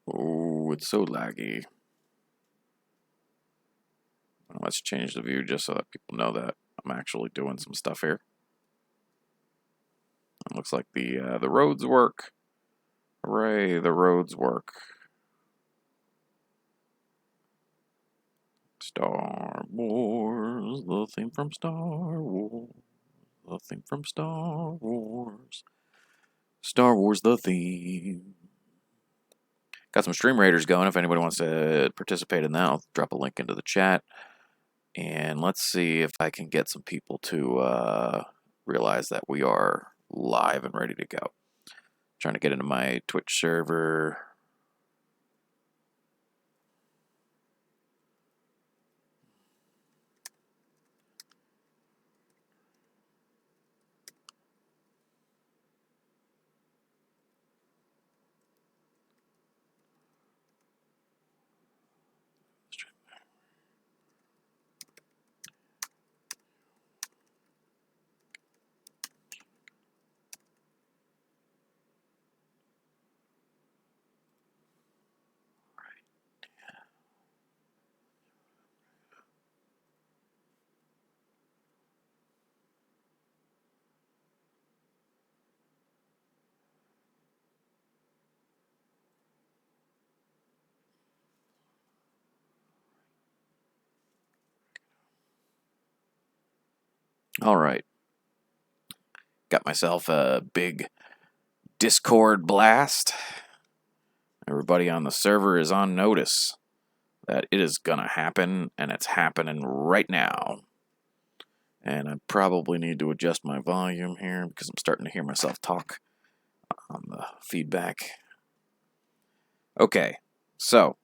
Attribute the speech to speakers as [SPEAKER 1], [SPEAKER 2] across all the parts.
[SPEAKER 1] Oh, it's so laggy. Let's change the view just so that people know that I'm actually doing some stuff here. It looks like the roads work. Hooray, the roads work. Star Wars, the theme from Star Wars. The theme from Star Wars. Star Wars, the theme. Got some Stream Raiders going. If anybody wants to participate in that, I'll drop a link into the chat. And let's see if I can get some people to realize that we are live and ready to go. Trying to get into my Twitch server. All right. Got myself a big Discord blast. Everybody on the server is on notice that it is gonna happen, and it's happening right now. And I probably need to adjust my volume here because I'm starting to hear myself talk on the feedback. Okay, so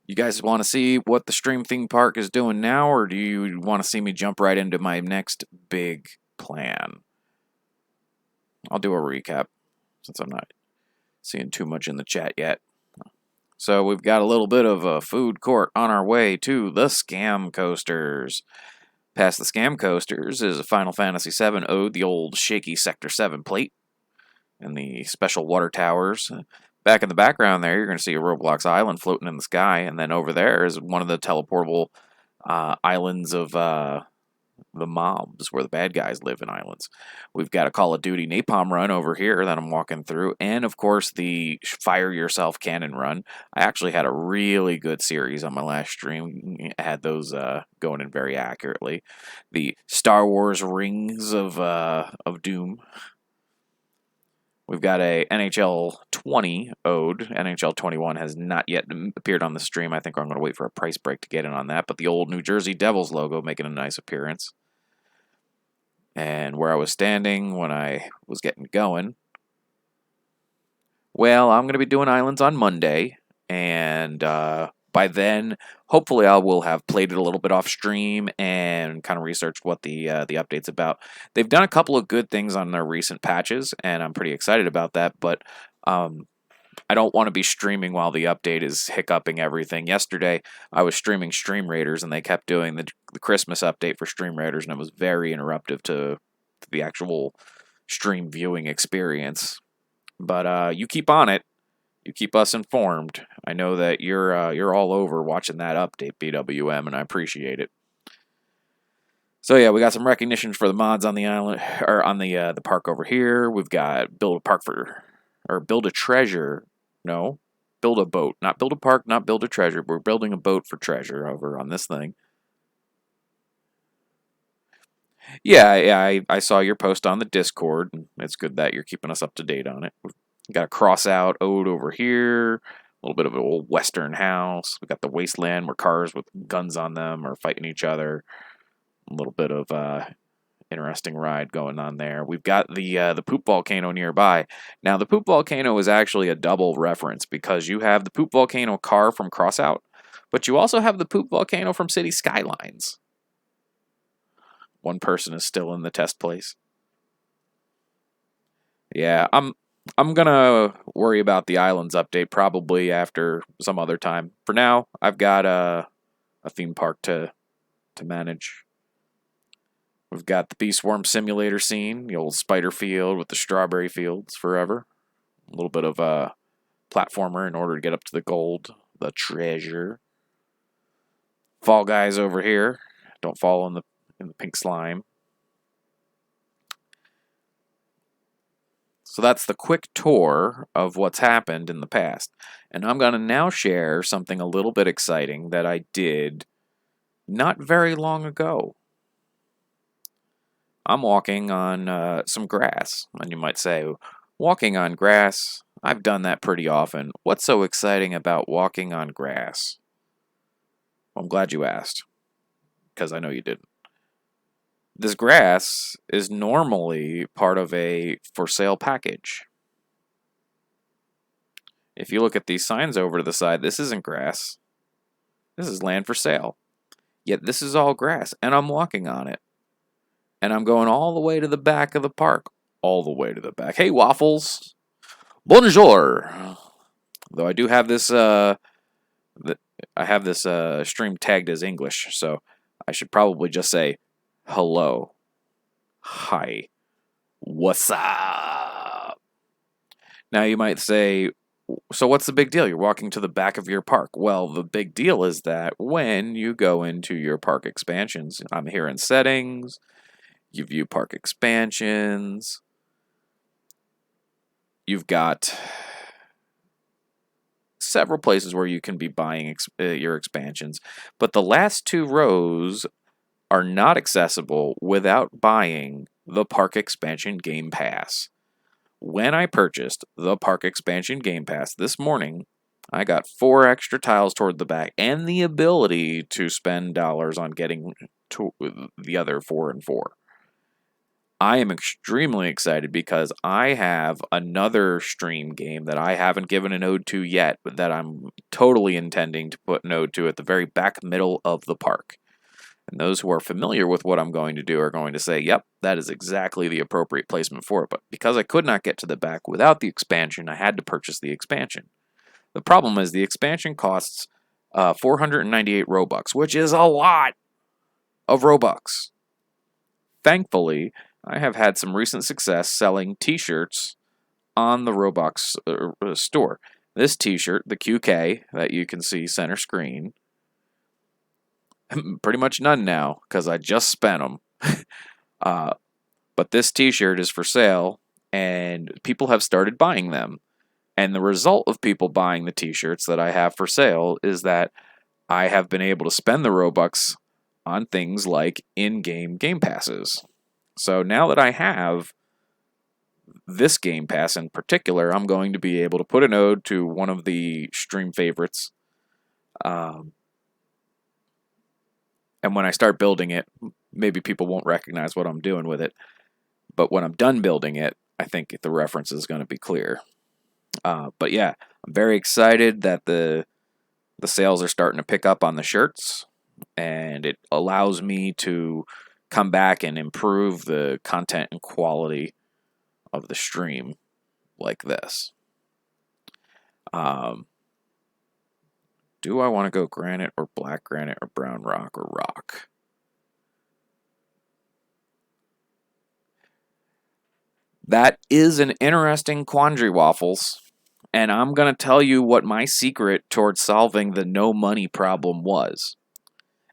[SPEAKER 1] you guys want to see what the stream theme park is doing now, or do you want to see me jump right into my next big plan? I'll do a recap since I'm not seeing too much in the chat yet. So we've got a little bit of a food court on our way to the Scam Coasters. Past the Scam Coasters is a Final Fantasy VII ode, the old shaky Sector 7 plate, and the special water towers. Back in the background there, you're going to see a Roblox island floating in the sky, and then over there is one of the teleportable islands of the mobs, where the bad guys live in islands. We've got a Call of Duty napalm run over here that I'm walking through, and of course the fire yourself cannon run. I actually had a really good series on my last stream. I had those going in very accurately. The Star Wars rings of Doom. We've got a NHL 20 ode. NHL 21 has not yet appeared on the stream. I think I'm going to wait for a price break to get in on that. But the old New Jersey Devils logo making a nice appearance. And where I was standing when I was getting going, well, I'm going to be doing islands on Monday. And by then, hopefully I will have played it a little bit off stream and kind of researched what the update's about. They've done a couple of good things on their recent patches, and I'm pretty excited about that, but I don't want to be streaming while the update is hiccuping everything. Yesterday, I was streaming Stream Raiders, and they kept doing the Christmas update for Stream Raiders, and it was very interruptive to the actual stream viewing experience. But you keep on it. You keep us informed. I know that you're all over watching that update, BWM, and I appreciate it. So yeah, we got some recognition for the mods on the island or on the park over here. We've got build a treasure. No, build a boat, not build a park, not build a treasure. We're building a boat for treasure over on this thing. Yeah, I saw your post on the Discord. And it's good that you're keeping us up to date on it. We've got a cross out ode over here. A little bit of an old western house. We got the wasteland where cars with guns on them are fighting each other. A little bit of interesting ride going on there. We've got the poop volcano nearby. Now the poop volcano is actually a double reference because you have the poop volcano car from Crossout, but you also have the poop volcano from City Skylines. One person is still in the test place. Yeah, I'm gonna worry about the islands update probably after some other time. For now, I've got a theme park to manage. We've got the Bee Swarm Simulator scene, the old spider field with the strawberry fields forever. A little bit of platformer in order to get up to the gold, the treasure. Fall Guys over here. Don't fall in the pink slime. So that's the quick tour of what's happened in the past. And I'm going to now share something a little bit exciting that I did not very long ago. I'm walking on some grass. And you might say, walking on grass? I've done that pretty often. What's so exciting about walking on grass? Well, I'm glad you asked, because I know you didn't. This grass is normally part of a for sale package. If you look at these signs over to the side, this isn't grass. This is land for sale. Yet this is all grass, and I'm walking on it. And I'm going all the way to the back of the park. All the way to the back. Hey, Waffles. Bonjour. Though I do have this, stream tagged as English, so I should probably just say hello. Hi. What's up? Now you might say, so what's the big deal? You're walking to the back of your park. Well, the big deal is that when you go into your park expansions, I'm here in settings, you view park expansions, you've got several places where you can be buying your expansions, but the last two rows are not accessible without buying the Park Expansion Game Pass. When I purchased the Park Expansion Game Pass this morning, I got 4 extra tiles toward the back and the ability to spend dollars on getting to the other 4 and 4. I am extremely excited because I have another stream game that I haven't given an ode to yet, but that I'm totally intending to put an ode to at the very back middle of the park. And those who are familiar with what I'm going to do are going to say, yep, that is exactly the appropriate placement for it. But because I could not get to the back without the expansion, I had to purchase the expansion. The problem is the expansion costs 498 Robux, which is a lot of Robux. Thankfully, I have had some recent success selling t-shirts on the Roblox store. This t-shirt, the QK, that you can see center screen, pretty much none now, because I just spent them. But this t-shirt is for sale, and people have started buying them. And the result of people buying the t-shirts that I have for sale is that I have been able to spend the Robux on things like in-game game passes. So now that I have this Game Pass in particular, I'm going to be able to put an ode to one of the stream favorites. And when I start building it, maybe people won't recognize what I'm doing with it. But when I'm done building it, I think the reference is going to be clear. But yeah, I'm very excited that the sales are starting to pick up on the shirts. And it allows me to come back and improve the content and quality of the stream like this. Do I want to go granite or black granite or brown rock or rock? That is an interesting quandary, Waffles. And I'm going to tell you what my secret towards solving the no money problem was.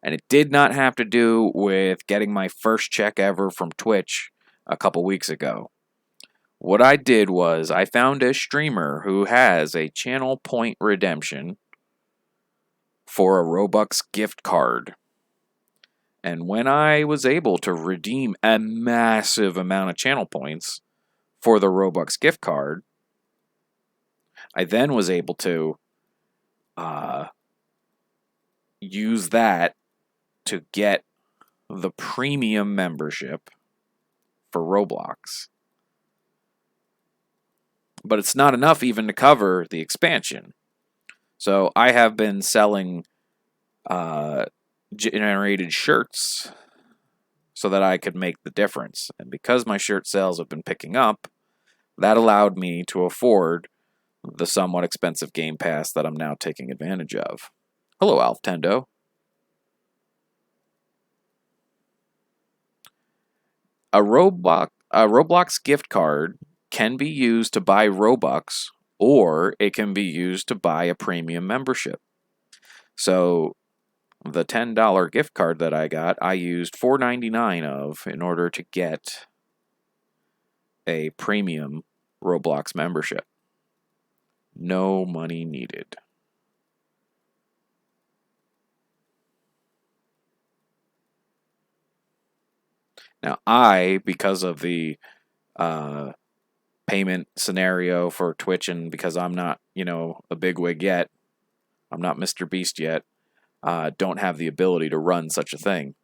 [SPEAKER 1] And it did not have to do with getting my first check ever from Twitch a couple weeks ago. What I did was I found a streamer who has a channel point redemption for a Robux gift card. And when I was able to redeem a massive amount of channel points for the Robux gift card, I then was able to use that to get the premium membership for Roblox. But it's not enough even to cover the expansion. So I have been selling generated shirts so that I could make the difference. And because my shirt sales have been picking up, that allowed me to afford the somewhat expensive Game Pass that I'm now taking advantage of. Hello, Alf Tendo. A Roblox gift card can be used to buy Robux or it can be used to buy a premium membership. So the $10 gift card that I got, I used $4.99 of in order to get a premium Roblox membership. No money needed. Now, because of the payment scenario for Twitch, and because I'm not, a bigwig yet, I'm not Mr. Beast yet, don't have the ability to run such a thing.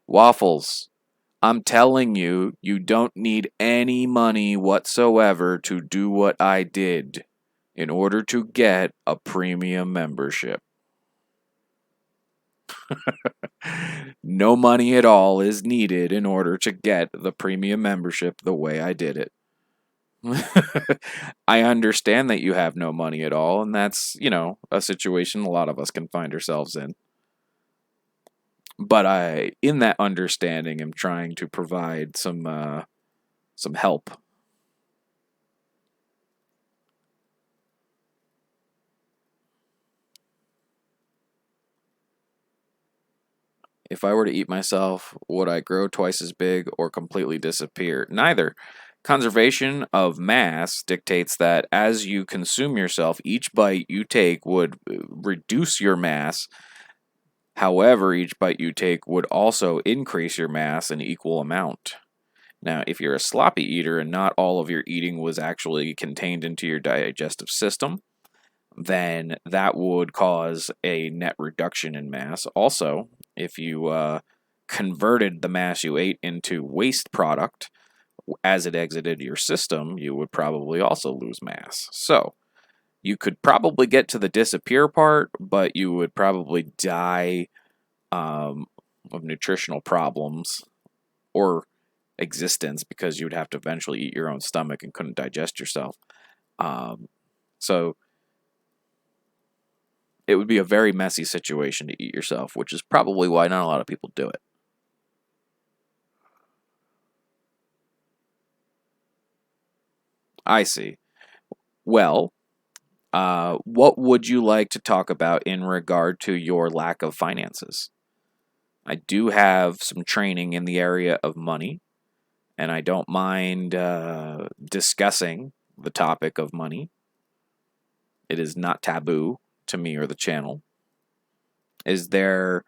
[SPEAKER 1] Waffles, I'm telling you, you don't need any money whatsoever to do what I did in order to get a premium membership. No money at all is needed in order to get the premium membership the way I did it. I understand that you have no money at all, and that's, a situation a lot of us can find ourselves in. But in that understanding, am trying to provide some help. If I were to eat myself, would I grow twice as big or completely disappear? Neither. Conservation of mass dictates that as you consume yourself, each bite you take would reduce your mass. However, each bite you take would also increase your mass an equal amount. Now, if you're a sloppy eater and not all of your eating was actually contained into your digestive system, then that would cause a net reduction in mass. Also, if you converted the mass you ate into waste product as it exited your system, you would probably also lose mass. So, you could probably get to the disappear part, but you would probably die of nutritional problems or existence because you would have to eventually eat your own stomach and couldn't digest yourself. So it would be a very messy situation to eat yourself, which is probably why not a lot of people do it. I see. Well, what would you like to talk about in regard to your lack of finances? I do have some training in the area of money, and I don't mind discussing the topic of money. It is not taboo to me or the channel. Is there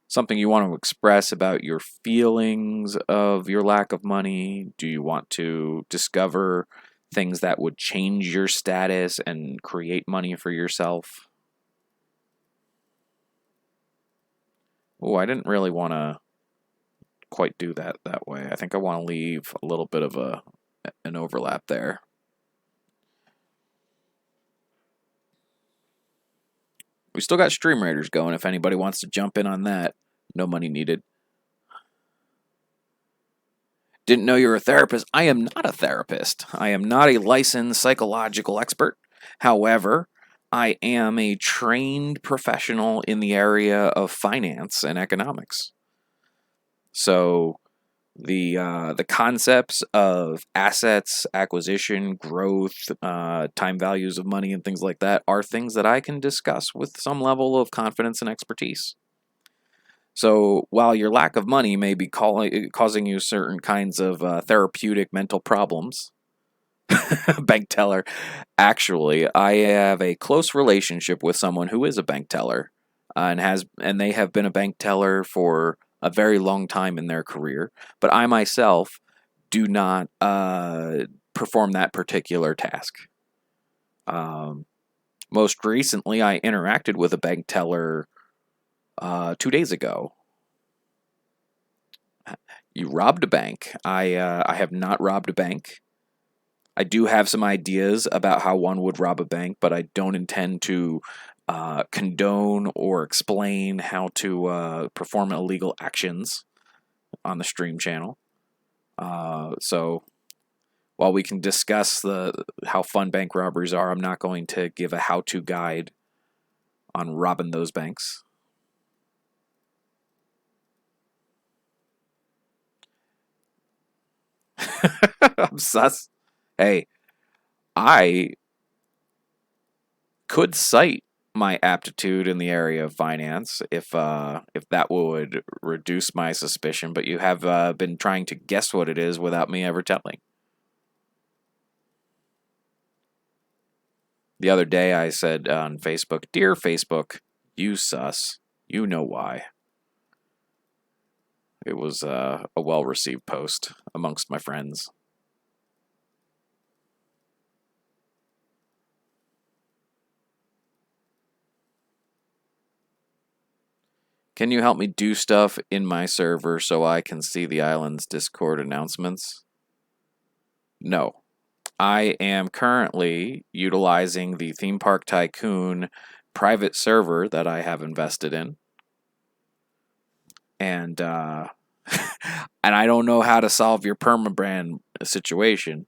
[SPEAKER 1] something you want to express about your feelings of your lack of money? Do you want to discover things that would change your status and create money for yourself? Oh, I didn't really want to quite do that way. I think I want to leave a little bit of an overlap there. We still got Stream Raiders going if anybody wants to jump in on that. No money needed. Didn't know you were a therapist. I am not a therapist. I am not a licensed psychological expert. However, I am a trained professional in the area of finance and economics. So the concepts of assets, acquisition, growth, time values of money, and things like that are things that I can discuss with some level of confidence and expertise. So while your lack of money may be causing you certain kinds of therapeutic mental problems, bank teller, actually, I have a close relationship with someone who is a bank teller, and they have been a bank teller for a very long time in their career. But I myself do not perform that particular task. Most recently, I interacted with a bank teller 2 days ago. You robbed a bank. I have not robbed a bank. I do have some ideas about how one would rob a bank, but I don't intend to condone or explain how to perform illegal actions on the stream channel. So while we can discuss how fun bank robberies are, I'm not going to give a how-to guide on robbing those banks. I'm sus. Hey, I could cite my aptitude in the area of finance if that would reduce my suspicion, but you have been trying to guess what it is without me ever telling. The other day I said on Facebook, "Dear Facebook, you sus. You know why." It was a well-received post amongst my friends. Can you help me do stuff in my server so I can see the island's Discord announcements? No. I am currently utilizing the Theme Park Tycoon private server that I have invested in. And and I don't know how to solve your permabrand situation.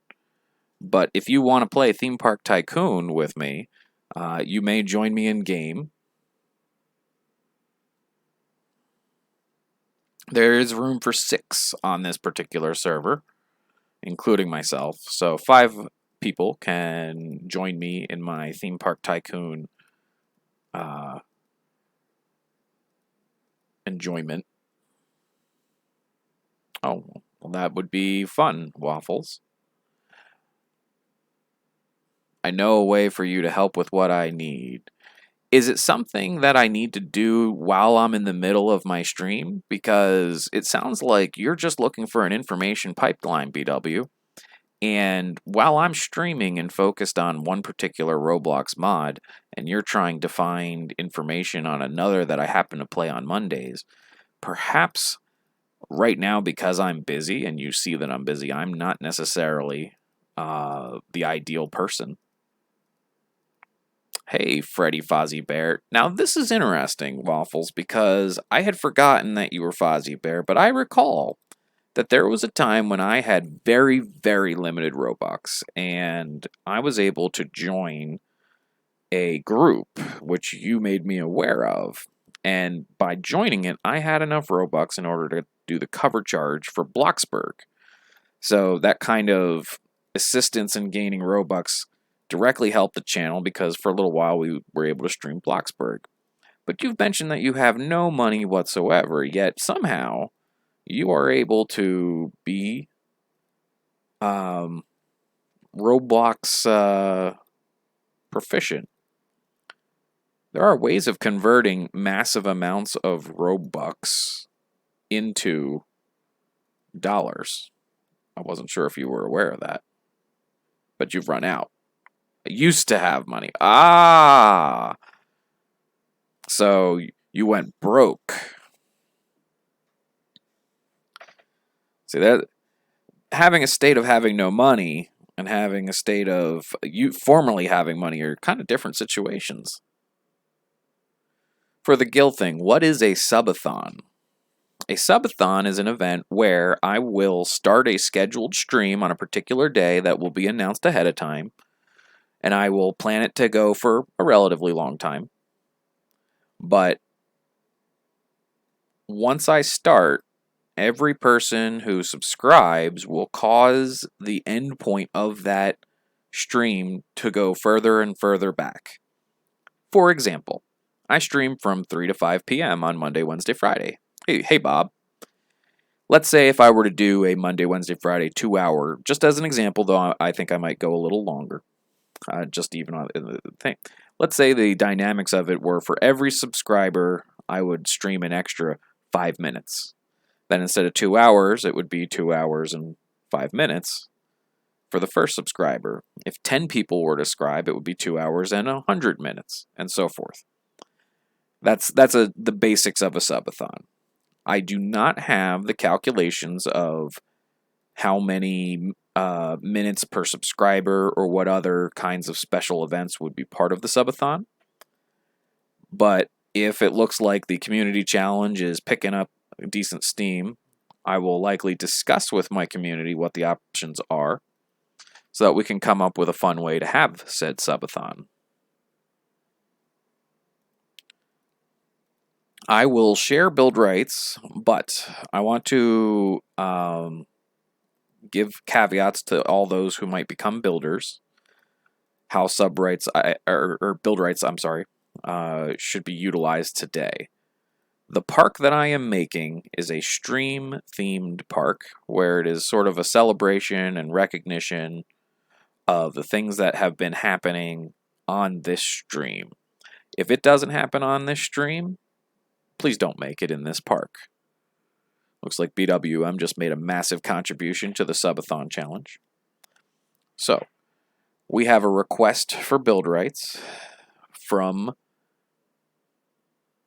[SPEAKER 1] But if you want to play Theme Park Tycoon with me, you may join me in game. There is room for 6 on this particular server, including myself. So 5 people can join me in my Theme Park Tycoon enjoyment. Oh, well, that would be fun, Waffles. I know a way for you to help with what I need. Is it something that I need to do while I'm in the middle of my stream? Because it sounds like you're just looking for an information pipeline, BW. And while I'm streaming and focused on one particular Roblox mod, and you're trying to find information on another that I happen to play on Mondays, perhaps right now, because I'm busy and you see that I'm busy, I'm not necessarily the ideal person. Hey, Freddy Fozzie Bear. Now, this is interesting, Waffles, because I had forgotten that you were Fozzie Bear, but I recall that there was a time when I had very, very limited Robux, and I was able to join a group, which you made me aware of. And by joining it, I had enough Robux in order to do the cover charge for Bloxburg. So that kind of assistance in gaining Robux directly helped the channel because for a little while we were able to stream Bloxburg. But you've mentioned that you have no money whatsoever, yet somehow you are able to be Roblox proficient. There are ways of converting massive amounts of Robux into dollars. I wasn't sure if you were aware of that, but you've run out. I used to have money. Ah! So you went broke. See, that having a state of having no money and having a state of you formerly having money are kind of different situations. For the guild thing, what is a subathon? A subathon is an event where I will start a scheduled stream on a particular day that will be announced ahead of time, and I will plan it to go for a relatively long time. But once I start, every person who subscribes will cause the end point of that stream to go further and further back. For example, I stream from 3 to 5 p.m. on Monday, Wednesday, Friday. Hey, Bob. Let's say if I were to do a Monday, Wednesday, Friday 2-hour, just as an example, though I think I might go a little longer, just even on the thing. Let's say the dynamics of it were for every subscriber, I would stream an extra 5 minutes. Then instead of 2 hours, it would be 2 hours and 5 minutes for the first subscriber. If 10 people were to subscribe, it would be 2 hours and 100 minutes, and so forth. That's the basics of a subathon. I do not have the calculations of how many minutes per subscriber or what other kinds of special events would be part of the subathon. But if it looks like the community challenge is picking up decent steam, I will likely discuss with my community what the options are so that we can come up with a fun way to have said subathon. I will share build rights, but I want to give caveats to all those who might become builders. How sub rights or build rights, I'm sorry, should be utilized today. The park that I am making is a stream-themed park where it is sort of a celebration and recognition of the things that have been happening on this stream. If it doesn't happen on this stream, please don't make it in this park. Looks like BWM just made a massive contribution to the Subathon challenge. So, we have a request for build rights from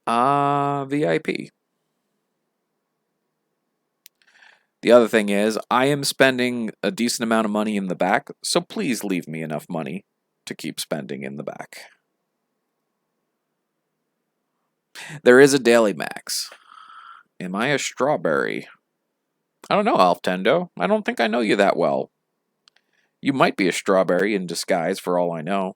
[SPEAKER 1] VIP. The other thing is, I am spending a decent amount of money in the back, so please leave me enough money to keep spending in the back. There is a daily max. Am I a strawberry? I don't know, Alftendo. I don't think I know you that well. You might be a strawberry in disguise for all I know.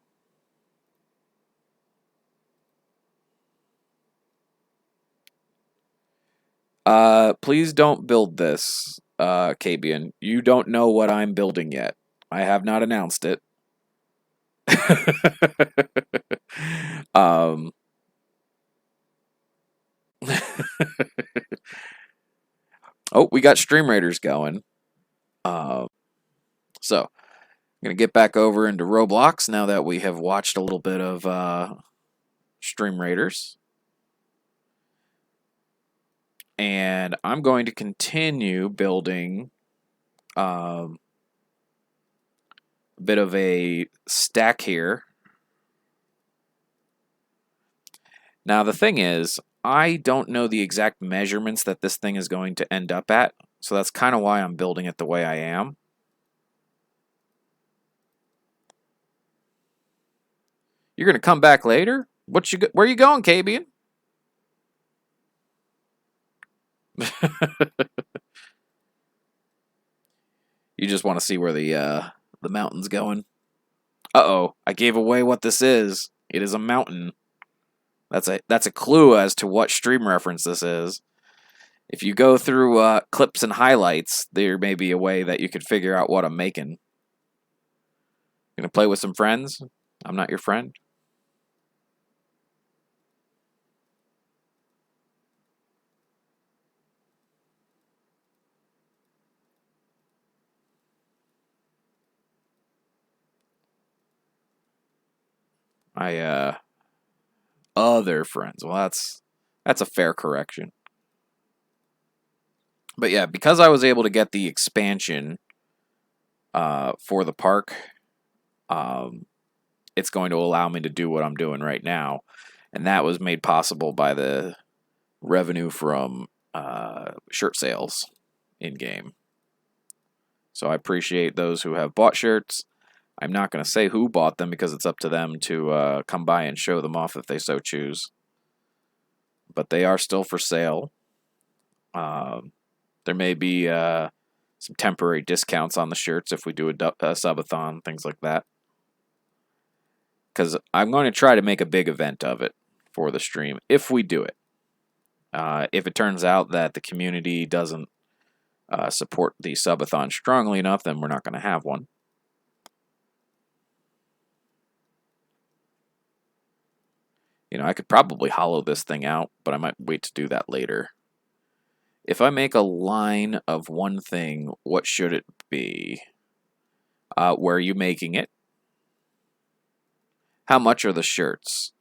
[SPEAKER 1] Please don't build this, Cabian. You don't know what I'm building yet. I have not announced it. Oh, we got Stream Raiders going. So, I'm going to get back over into Roblox now that we have watched a little bit of Stream Raiders. And I'm going to continue building a bit of a stack here. Now, the thing is, I don't know the exact measurements that this thing is going to end up at, so that's kind of why I'm building it the way I am. You're going to come back later? Where are you going, Cabian? You just want to see where the mountain's going. Uh-oh, I gave away what this is. It is a mountain. That's a clue as to what stream reference this is. If you go through clips and highlights, there may be a way that you could figure out what I'm making. Gonna play with some friends? I'm not your friend. Other friends. Well, that's a fair correction. But yeah, because I was able to get the expansion for the park, it's going to allow me to do what I'm doing right now. And that was made possible by the revenue from shirt sales in-game. So I appreciate those who have bought shirts. I'm not going to say who bought them because it's up to them to come by and show them off if they so choose. But they are still for sale. There may be some temporary discounts on the shirts if we do a subathon, things like that. Because I'm going to try to make a big event of it for the stream, if we do it. If it turns out that the community doesn't support the subathon strongly enough, then we're not going to have one. You know, I could probably hollow this thing out, but I might wait to do that later. If I make a line of one thing, what should it be? Where are you making it? How much are the shirts?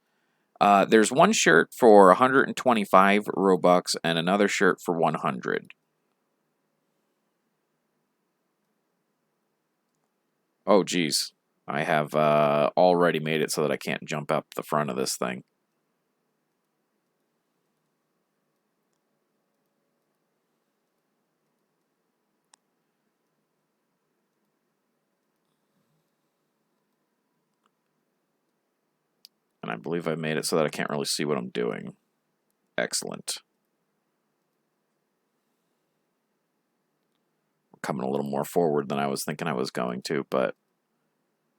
[SPEAKER 1] There's one shirt for 125 Robux and another shirt for 100. Oh, geez. I have already made it so that I can't jump up the front of this thing. And I believe I made it so that I can't really see what I'm doing. Excellent. We're coming a little more forward than I was thinking I was going to, but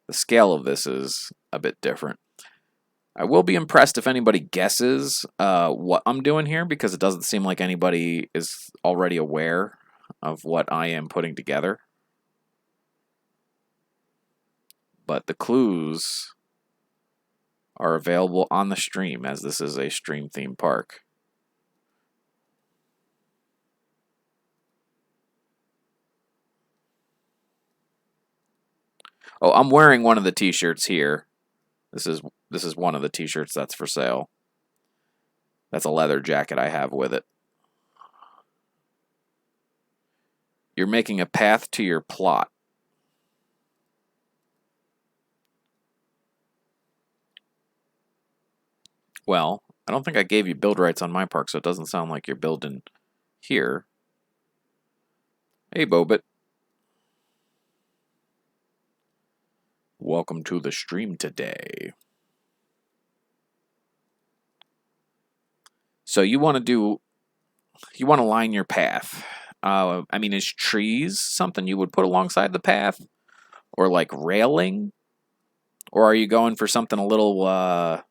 [SPEAKER 1] the scale of this is a bit different. I will be impressed if anybody guesses what I'm doing here, because it doesn't seem like anybody is already aware of what I am putting together. but the clues are available on the stream, as this is a stream theme park. Oh, I'm wearing one of the t-shirts here. This is one of the t-shirts that's for sale. That's a leather jacket I have with it. You're making a path to your plot. Well, I don't think I gave you build rights on my park, so it doesn't sound like you're building here. Hey, Bobit. Welcome to the stream today. So you want to line your path. I mean, is trees something you would put alongside the path? Or like railing? Or are you going for something a little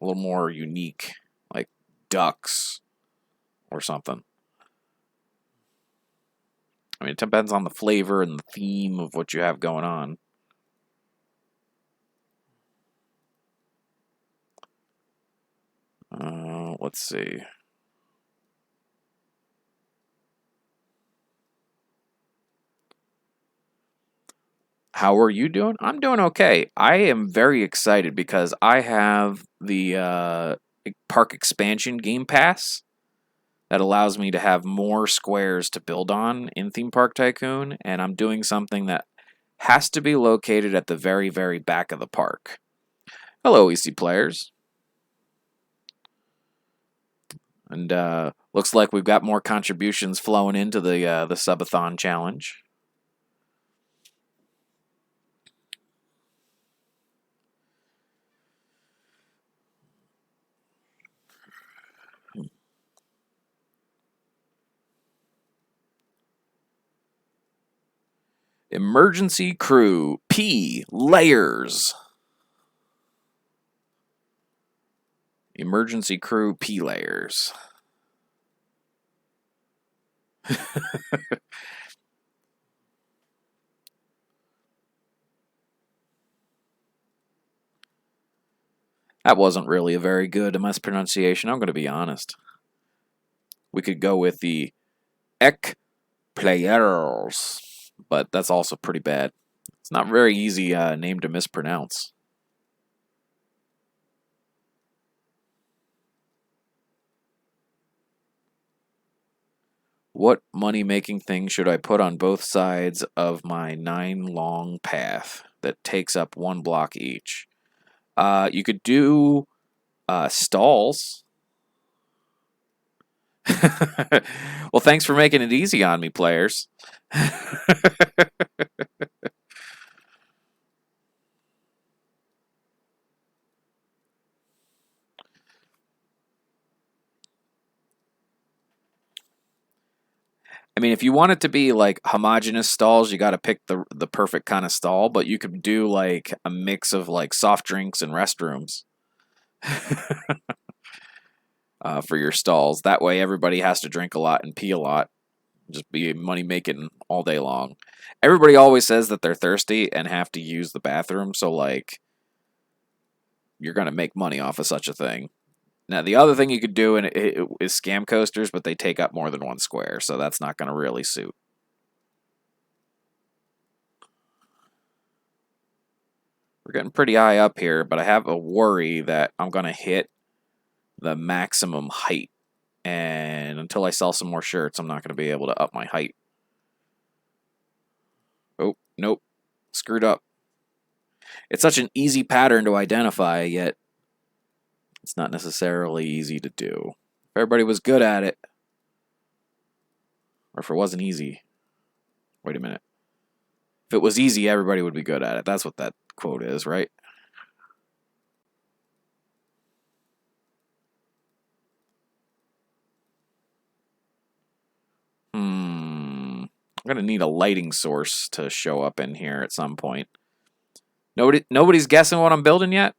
[SPEAKER 1] more unique, like ducks or something? I mean, it depends on the flavor and the theme of what you have going on. Let's see. How are you doing? I'm doing okay. I am very excited because I have the park expansion game pass that allows me to have more squares to build on in Theme Park Tycoon, and I'm doing something that has to be located at the very, very back of the park. Hello, EC players. And looks like we've got more contributions flowing into the subathon challenge. Emergency crew P layers. Emergency crew P layers. That wasn't really a very good mispronunciation, I'm going to be honest. We could go with the Ek players, but that's also pretty bad. It's not very easy name to mispronounce. What money-making thing should I put on both sides of my 9-long path that takes up 1 block each? You could do stalls. Well, thanks for making it easy on me, players. I mean, if you want it to be like homogeneous stalls, you got to pick the perfect kind of stall, but you could do like a mix of like soft drinks and restrooms for your stalls. That way everybody has to drink a lot and pee a lot. Just be money making all day long. Everybody always says that they're thirsty and have to use the bathroom, so like you're going to make money off of such a thing. Now, the other thing you could do is scam coasters, but they take up more than 1 square, so that's not going to really suit. We're getting pretty high up here, but I have a worry that I'm going to hit the maximum height. And until I sell some more shirts, I'm not going to be able to up my height. Oh, nope. Screwed up. It's such an easy pattern to identify, yet it's not necessarily easy to do. If everybody was good at it, or if it wasn't easy. Wait a minute. If it was easy, everybody would be good at it. That's what that quote is, right? I'm going to need a lighting source to show up in here at some point. Nobody's guessing what I'm building yet?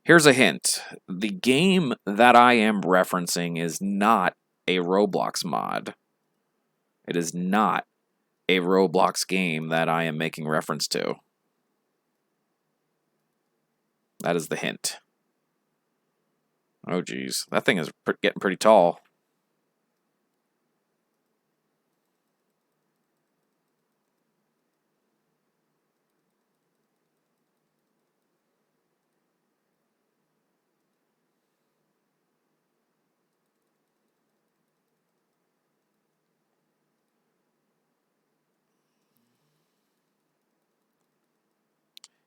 [SPEAKER 1] Here's a hint. The game that I am referencing is not a Roblox mod. It is not a Roblox game that I am making reference to. That is the hint. Oh, geez. That thing is getting pretty tall.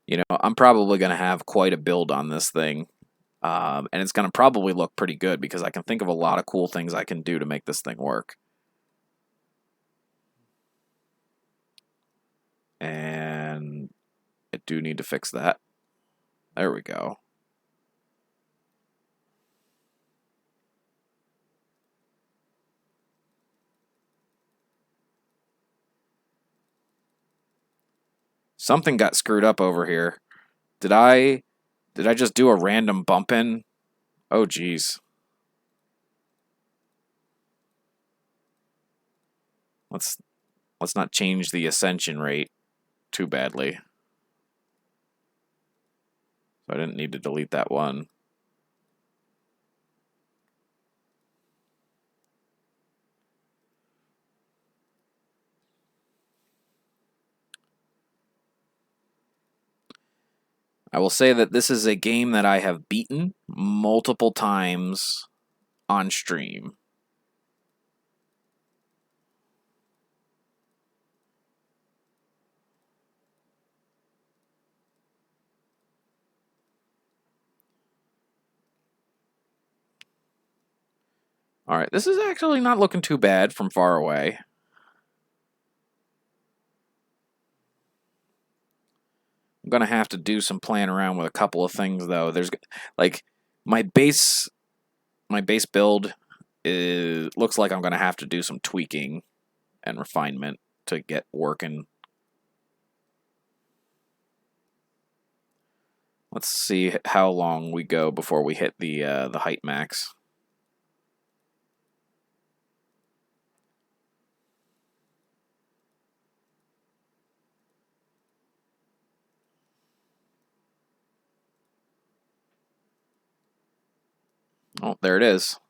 [SPEAKER 1] You know, I'm probably going to have quite a build on this thing. And it's going to probably look pretty good because I can think of a lot of cool things I can do to make this thing work. And I do need to fix that. There we go. Something got screwed up over here. Did I just do a random bump in? Oh, geez. Let's not change the ascension rate too badly. So I didn't need to delete that one. I will say that this is a game that I have beaten multiple times on stream. Alright, this is actually not looking too bad from far away. I'm gonna have to do some playing around with a couple of things though. There's like my base build looks like I'm gonna have to do some tweaking and refinement to get working. Let's see how long we go before we hit the height max. Oh, there it is.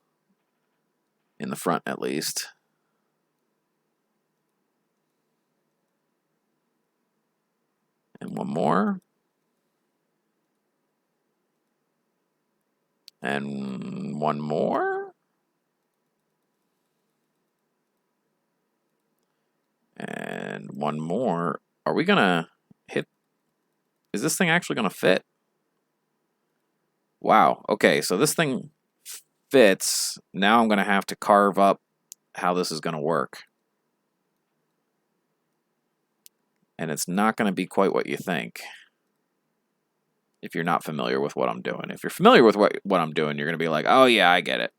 [SPEAKER 1] In the front, at least. And one more. And one more. And one more. Are we gonna hit? Is this thing actually gonna fit? Wow. Okay, so this thing fits. Now I'm gonna have to carve up how this is gonna work. And it's not gonna be quite what you think. If you're not familiar with what I'm doing. If you're familiar with what I'm doing, you're gonna be like, oh yeah, I get it.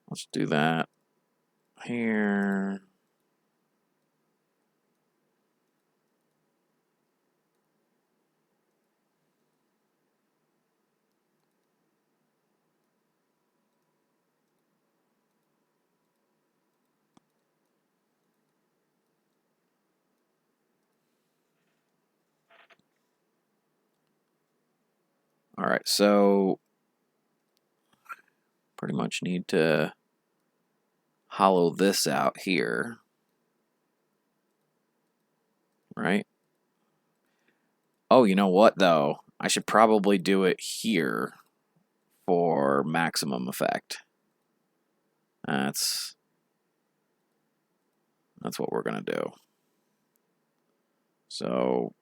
[SPEAKER 1] Let's do that here. All right, so pretty much need to hollow this out here, right? Oh, you know what, though? I should probably do it here for maximum effect. That's what we're going to do. So,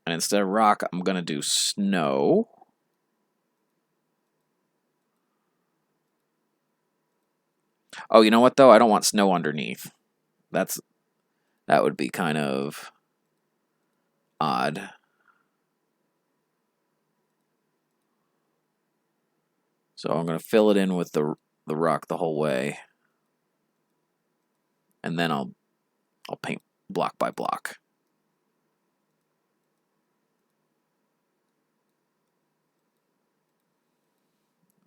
[SPEAKER 1] and instead of rock, I'm going to do snow. Oh, you know what, though? I don't want snow underneath. That would be kind of odd. So I'm going to fill it in with the rock the whole way. And then I'll paint block by block.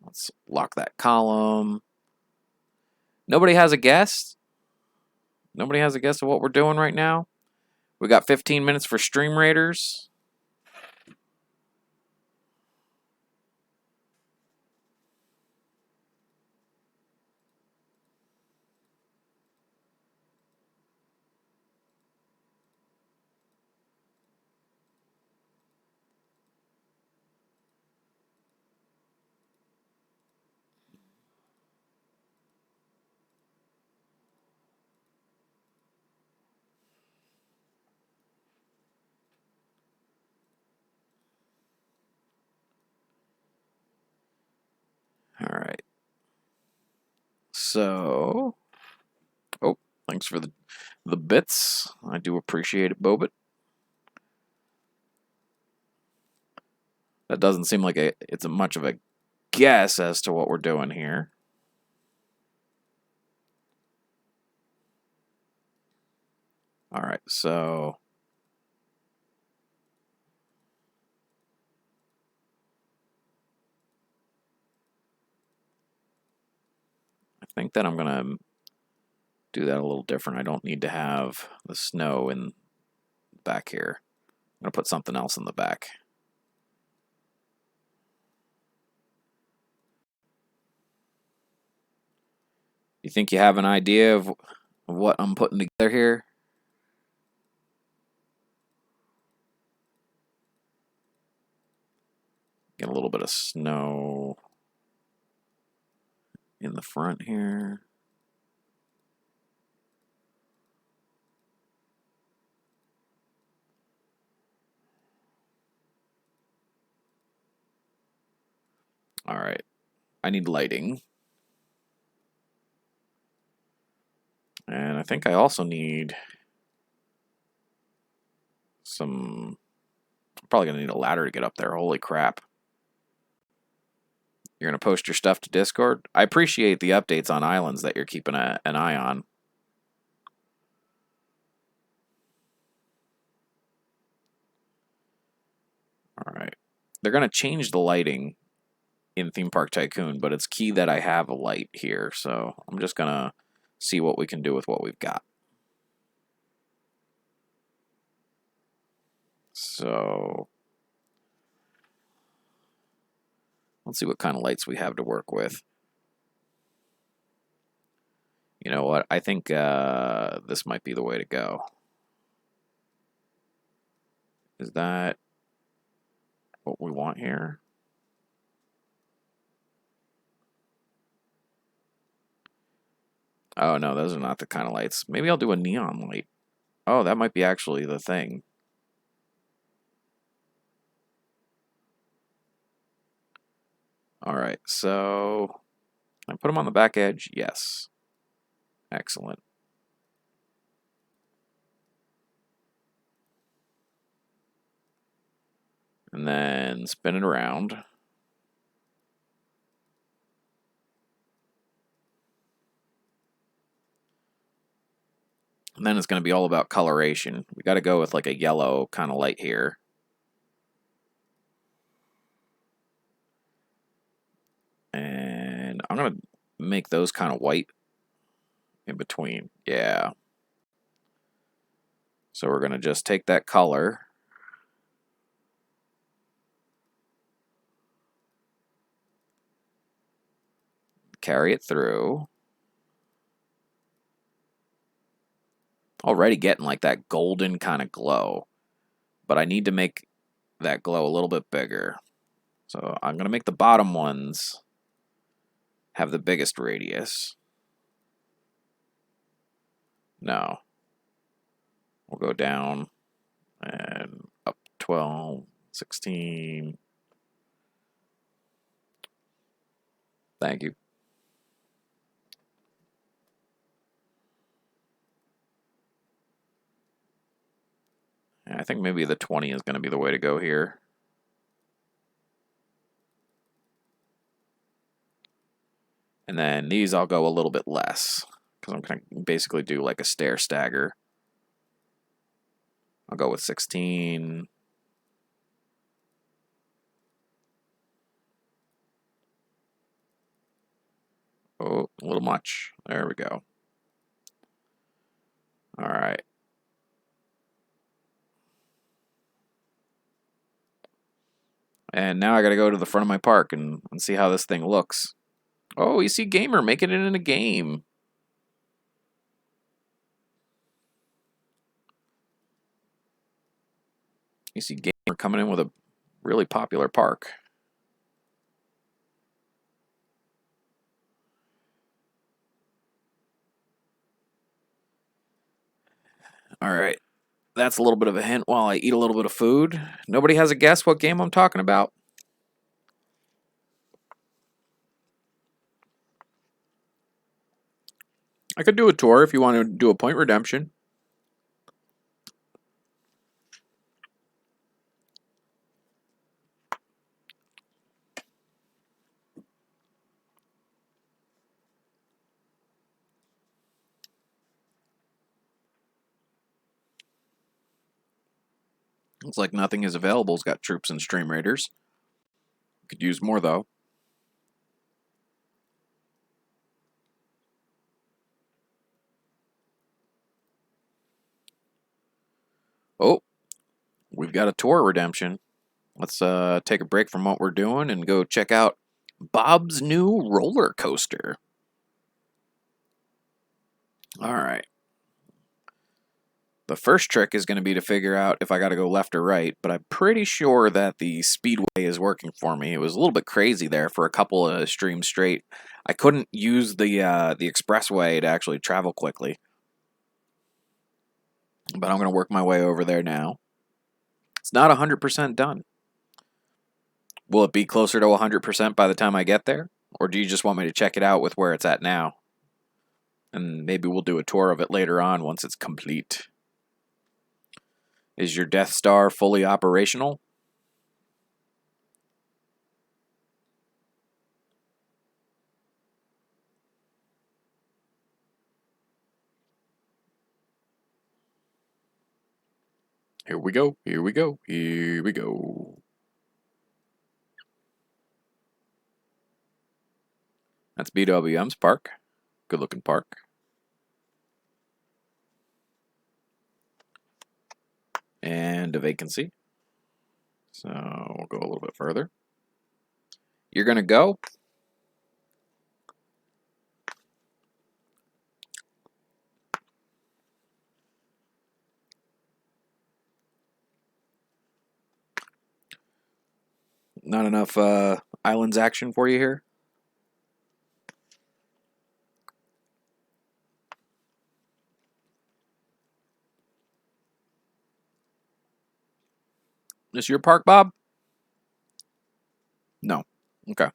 [SPEAKER 1] Let's lock that column. Nobody has a guess? Nobody has a guess of what we're doing right now? We got 15 minutes for Stream Raiders. All right. So, oh, thanks for the bits. I do appreciate it, Bobit. That doesn't seem like it's much of a guess as to what we're doing here. All right, so I think that I'm gonna do that a little different. I don't need to have the snow in back here. I'm gonna put something else in the back. You think you have an idea of what I'm putting together here? Get a little bit of snow in the front here. All right, I need lighting. And I think I also need some... I'm probably going to need a ladder to get up there. Holy crap. You're going to post your stuff to Discord? I appreciate the updates on islands that you're keeping an eye on. All right. They're going to change the lighting in Theme Park Tycoon, but it's key that I have a light here, so I'm just going to see what we can do with what we've got. So let's see what kind of lights we have to work with. You know what? I think this might be the way to go. Is that what we want here? Oh, no, those are not the kind of lights. Maybe I'll do a neon light. Oh, that might be actually the thing. All right, so I put them on the back edge. Yes. Excellent. And then spin it around. And then it's going to be all about coloration. We got to go with like a yellow kind of light here. And I'm going to make those kind of white in between. Yeah. So we're going to just take that color. Carry it through. Already getting like that golden kind of glow. But I need to make that glow a little bit bigger. So I'm going to make the bottom ones have the biggest radius. No. We'll go down and up 12, 16. Thank you. I think maybe the 20 is going to be the way to go here. And then these I'll go a little bit less, because I'm going to basically do like a stair stagger. I'll go with 16. Oh, a little much. There we go. All right. And now I gotta go to the front of my park and see how this thing looks. Oh, you see Gamer making it in a game. You see Gamer coming in with a really popular park. All right. That's a little bit of a hint while I eat a little bit of food. Nobody has a guess what game I'm talking about? I could do a tour if you want to do a point redemption. Looks like nothing is available. It's got troops and stream raiders. Could use more though. Oh, we've got a tour redemption. Let's take a break from what we're doing and go check out Bob's new roller coaster. All right. The first trick is going to be to figure out if I got to go left or right, but I'm pretty sure that the speedway is working for me. It was a little bit crazy there for a couple of streams straight. I couldn't use the expressway to actually travel quickly, but I'm going to work my way over there now. It's not 100% done. Will it be closer to 100% by the time I get there? Or do you just want me to check it out with where it's at now? And maybe we'll do a tour of it later on once it's complete. Is your Death Star fully operational? Here we go, here we go, here we go. That's BWM's park. Good looking park. And a vacancy. So we'll go a little bit further. You're going to go? Not enough islands action for you here? This your park, Bob? No. Okay.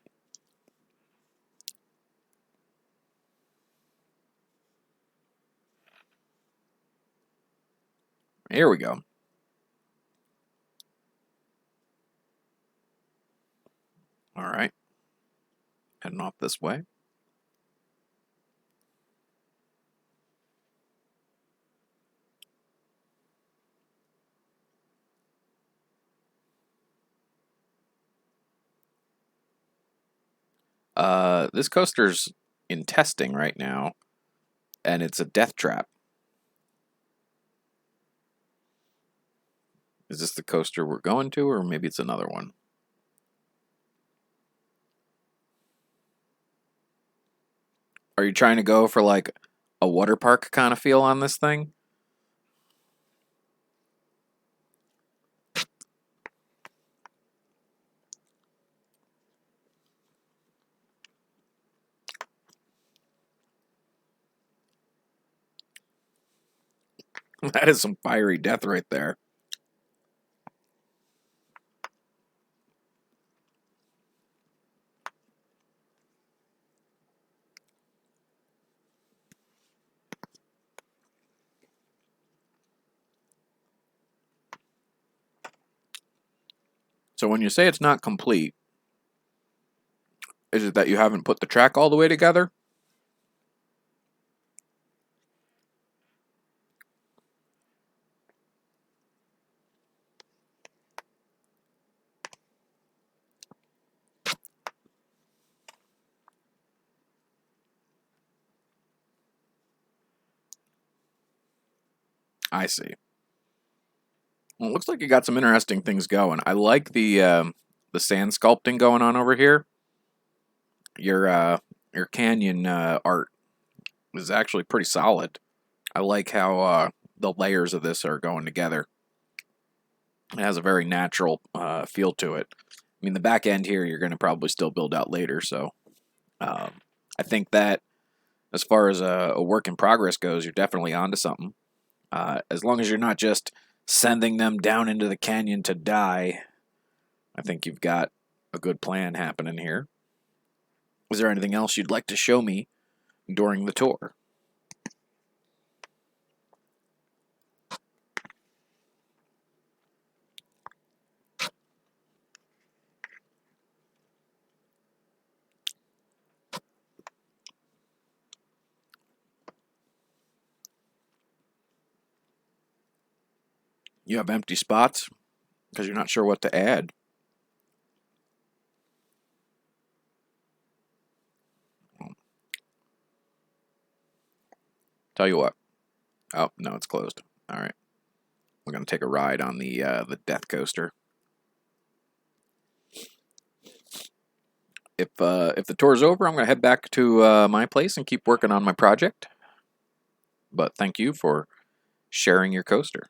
[SPEAKER 1] Here we go. All right. Heading off this way. This coaster's in testing right now, and it's a death trap. Is this the coaster we're going to, or maybe it's another one? Are you trying to go for like a water park kind of feel on this thing? That is some fiery death right there. So when you say it's not complete, is it that you haven't put the track all the way together? I see. Well, it looks like you got some interesting things going. I like the sand sculpting going on over here. Your canyon art is actually pretty solid. I like how the layers of this are going together. It has a very natural feel to it. I mean, the back end here you're going to probably still build out later, so um, I think that as far as a work in progress goes, you're definitely onto something. As long as you're not just sending them down into the canyon to die, I think you've got a good plan happening here. Is there anything else you'd like to show me during the tour? You have empty spots because you're not sure what to add. Tell you what. Oh, no, it's closed. All right. We're going to take a ride on the death coaster. If the tour's over, I'm going to head back to my place and keep working on my project. But thank you for sharing your coaster.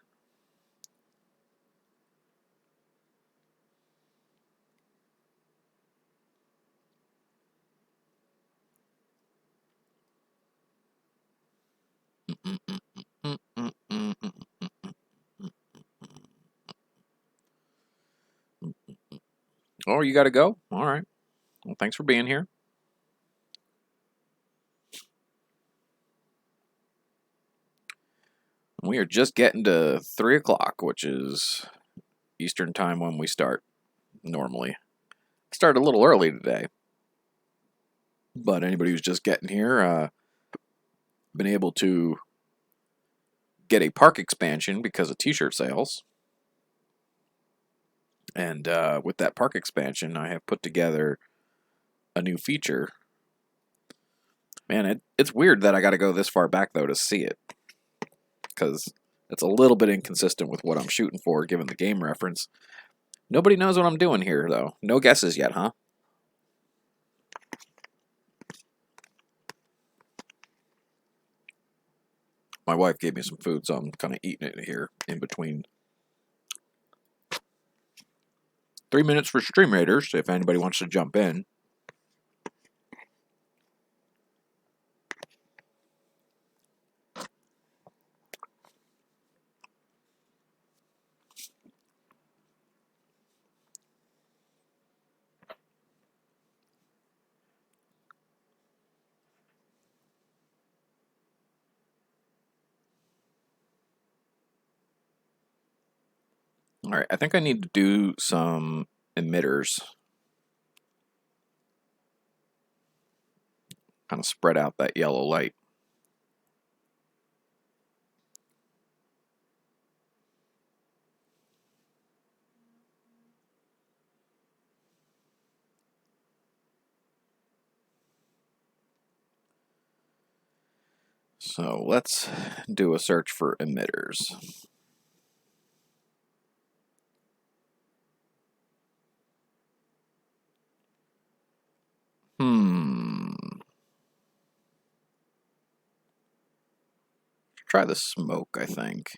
[SPEAKER 1] Oh, you got to go? All right. Well, thanks for being here. We are just getting to 3 o'clock, which is Eastern time when we start normally. Start a little early today, but anybody who's just getting here, been able to get a park expansion because of t-shirt sales. And with that park expansion, I have put together a new feature. Man, it's weird that I got to go this far back, though, to see it. Because it's a little bit inconsistent with what I'm shooting for, given the game reference. Nobody knows what I'm doing here, though. No guesses yet, huh? My wife gave me some food, so I'm kind of eating it here in between. 3 minutes for Stream Raiders, if anybody wants to jump in. All right, I think I need to do some emitters. Kind of spread out that yellow light. So let's do a search for emitters. Try the smoke, I think.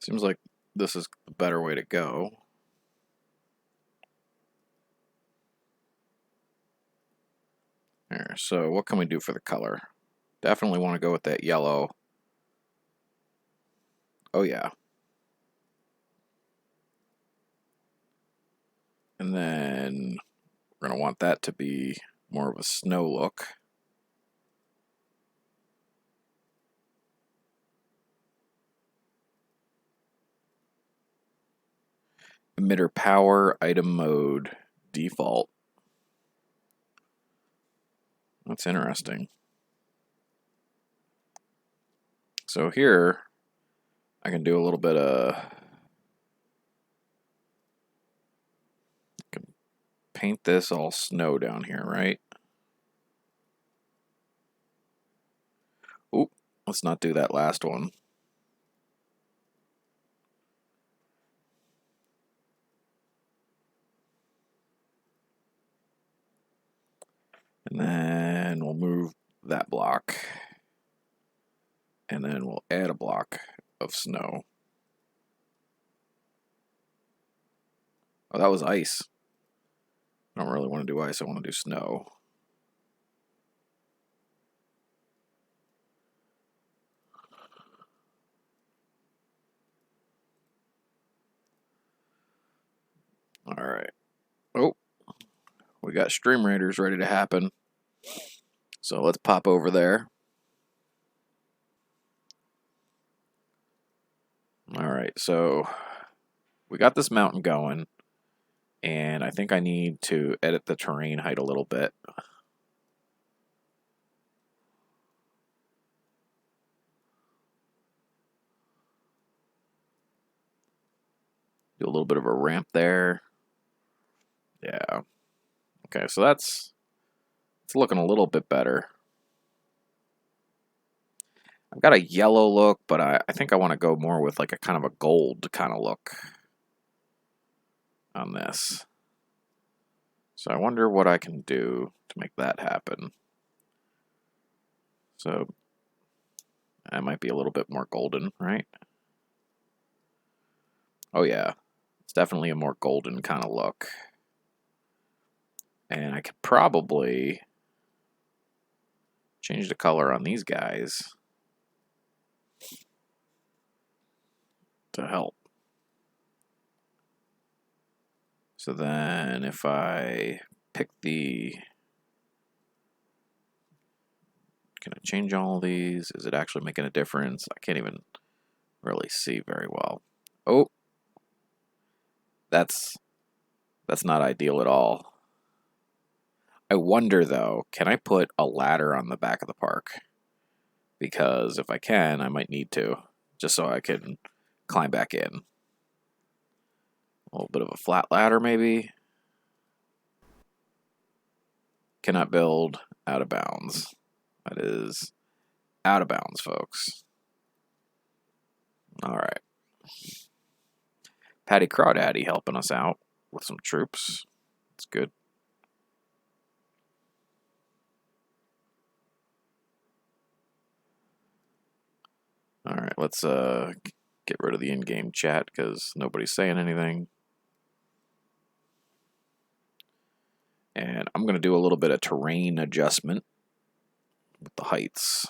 [SPEAKER 1] Seems like this is the better way to go. There, so what can we do for the color? Definitely want to go with that yellow. Oh yeah. And then we're going to want that to be more of a snow look. Emitter power, item mode, default. That's interesting. So here, I can do a little bit of... paint this all snow down here, right? Oop, let's not do that last one. And then we'll move that block. And then we'll add a block of snow. Oh, that was ice. I don't really want to do ice, I want to do snow. Alright. Oh, we got Stream Raiders ready to happen. So let's pop over there. Alright, so we got this mountain going. And I think I need to edit the terrain height a little bit. Do a little bit of a ramp there. Yeah. Okay, so it's looking a little bit better. I've got a yellow look, but I think I want to go more with like a kind of a gold kind of look on this. So I wonder what I can do to make that happen. So I might be a little bit more golden, right? Oh yeah, it's definitely a more golden kind of look. And I could probably change the color on these guys to help. So then if I pick the... Can I change all these? Is it actually making a difference? I can't even really see very well. Oh, that's not ideal at all. I wonder though, can I put a ladder on the back of the park? Because if I can, I might need to, just so I can climb back in. A little bit of a flat ladder maybe. Cannot build out of bounds. That is out of bounds, folks. All right. Patty Crawdaddy helping us out with some troops. It's good. All right, let's get rid of the in-game chat because nobody's saying anything. And I'm going to do a little bit of terrain adjustment with the heights.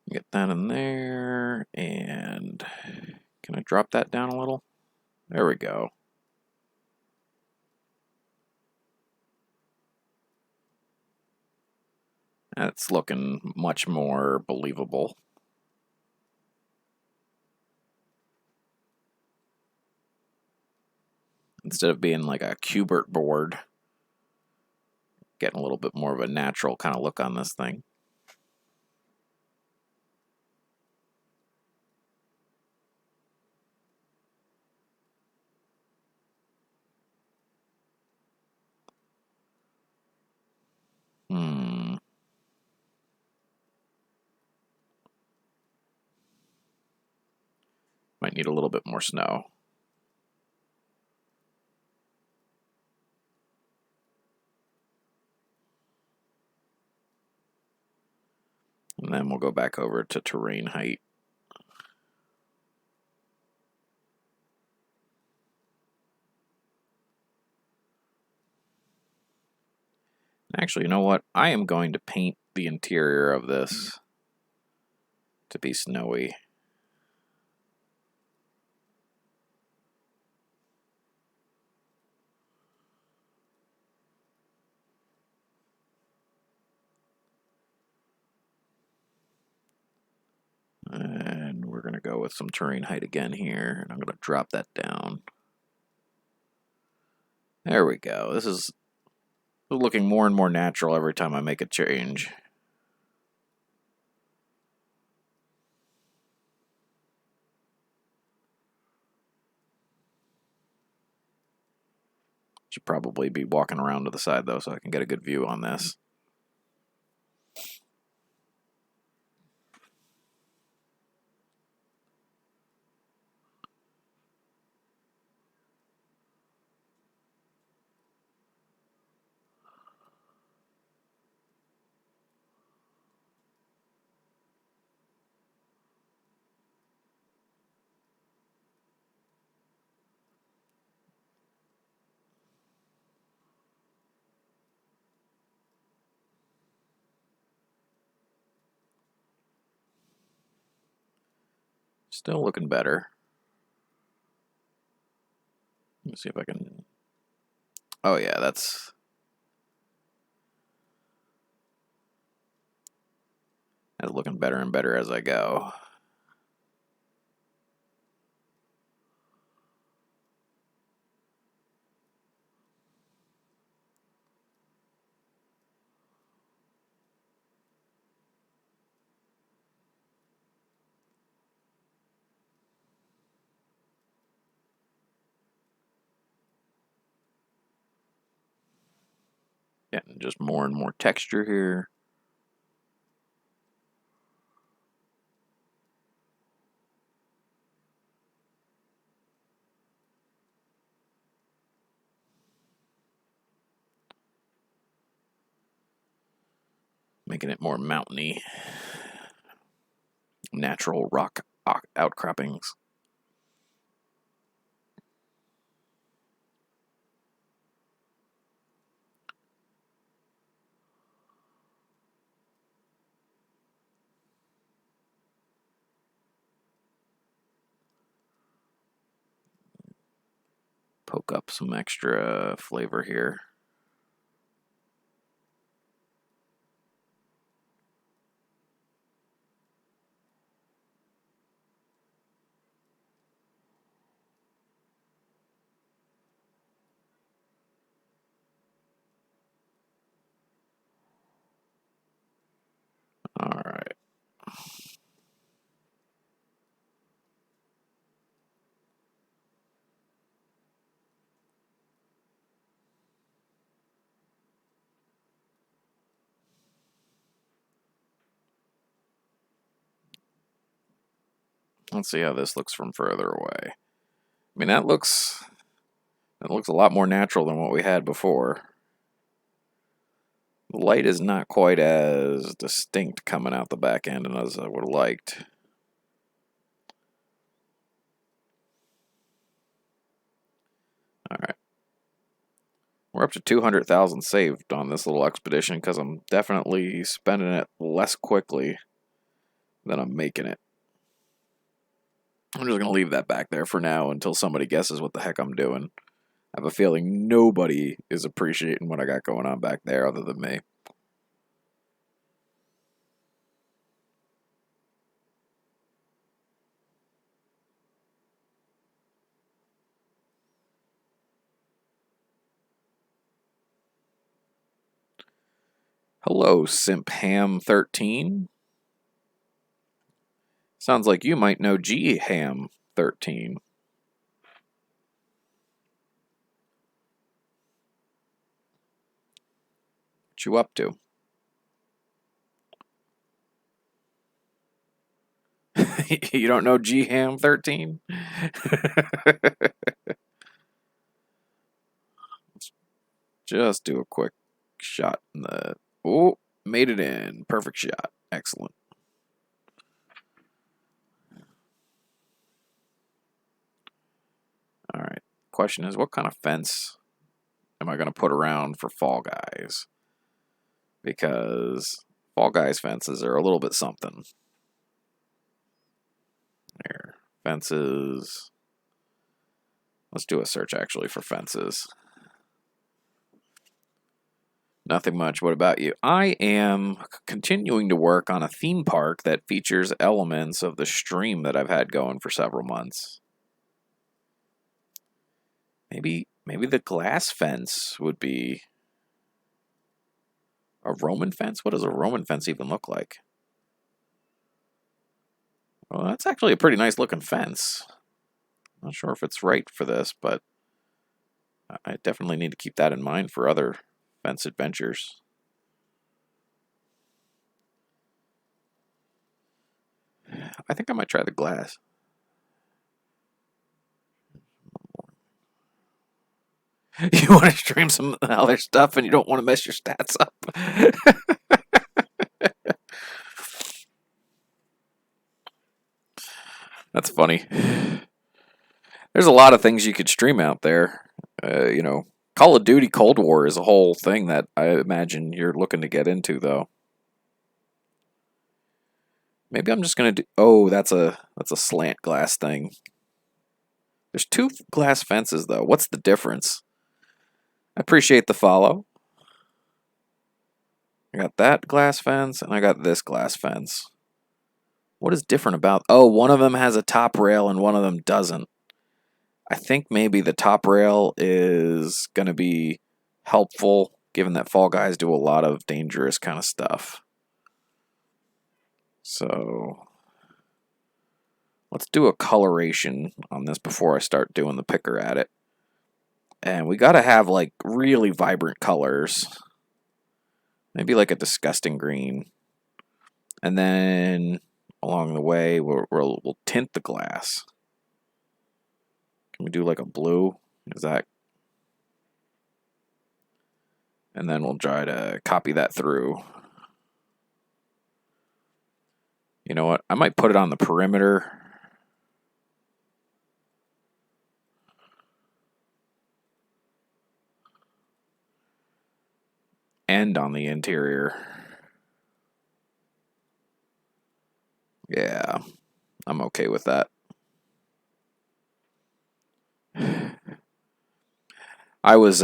[SPEAKER 1] Get that in there, and can I drop that down a little? There we go. That's looking much more believable. Instead of being like a Qbert board, getting a little bit more of a natural kind of look on this thing. Might need a little bit more snow. And then we'll go back over to terrain height. Actually, you know what? I am going to paint the interior of this to be snowy. And we're going to go with some terrain height again here. And I'm going to drop that down. There we go. This is looking more and more natural every time I make a change. Should probably be walking around to the side though so I can get a good view on this. Still looking better. Let me see if I can... Oh yeah, that's looking better and better as I go. Getting just more and more texture here. Making it more mountainy. Natural rock outcroppings. Poke up some extra flavor here. All right. Let's see how this looks from further away. I mean, that looks a lot more natural than what we had before. The light is not quite as distinct coming out the back end as I would have liked. All right. We're up to 200,000 saved on this little expedition because I'm definitely spending it less quickly than I'm making it. I'm just going to leave that back there for now until somebody guesses what the heck I'm doing. I have a feeling nobody is appreciating what I got going on back there other than me. Hello, SimpHam13. Sounds like you might know GHam13. What you up to? You don't know GHam13? Just do a quick shot in the... Oh, made it in. Perfect shot. Excellent. All right. Question is, what kind of fence am I going to put around for Fall Guys? because Fall Guys fences are a little bit something. There, fences. Let's do a search actually for fences. Nothing much. What about you? I am continuing to work on a theme park that features elements of the stream that I've had going for several months. Maybe the glass fence would be a Roman fence? What does a Roman fence even look like? Well, that's actually a pretty nice looking fence. Not sure if it's right for this, but I definitely need to keep that in mind for other fence adventures. I think I might try the glass. You want to stream some other stuff and you don't want to mess your stats up. That's funny. There's a lot of things you could stream out there. You know, Call of Duty Cold War is a whole thing that I imagine you're looking to get into, though. Maybe I'm just gonna do. Oh, that's a slant glass thing. There's two glass fences though. What's the difference? I appreciate the follow. I got that glass fence and I got this glass fence. What is different about? Oh, one of them has a top rail and one of them doesn't. I think maybe the top rail is gonna be helpful, given that Fall Guys do a lot of dangerous kind of stuff. So let's do a coloration on this before I start doing the picker at it. And we gotta have like really vibrant colors. Maybe like a disgusting green. And then along the way, we'll tint the glass. Can we do like a blue? Is that? And then we'll try to copy that through. You know what? I might put it on the perimeter. And on the interior. Yeah, I'm okay with that. I was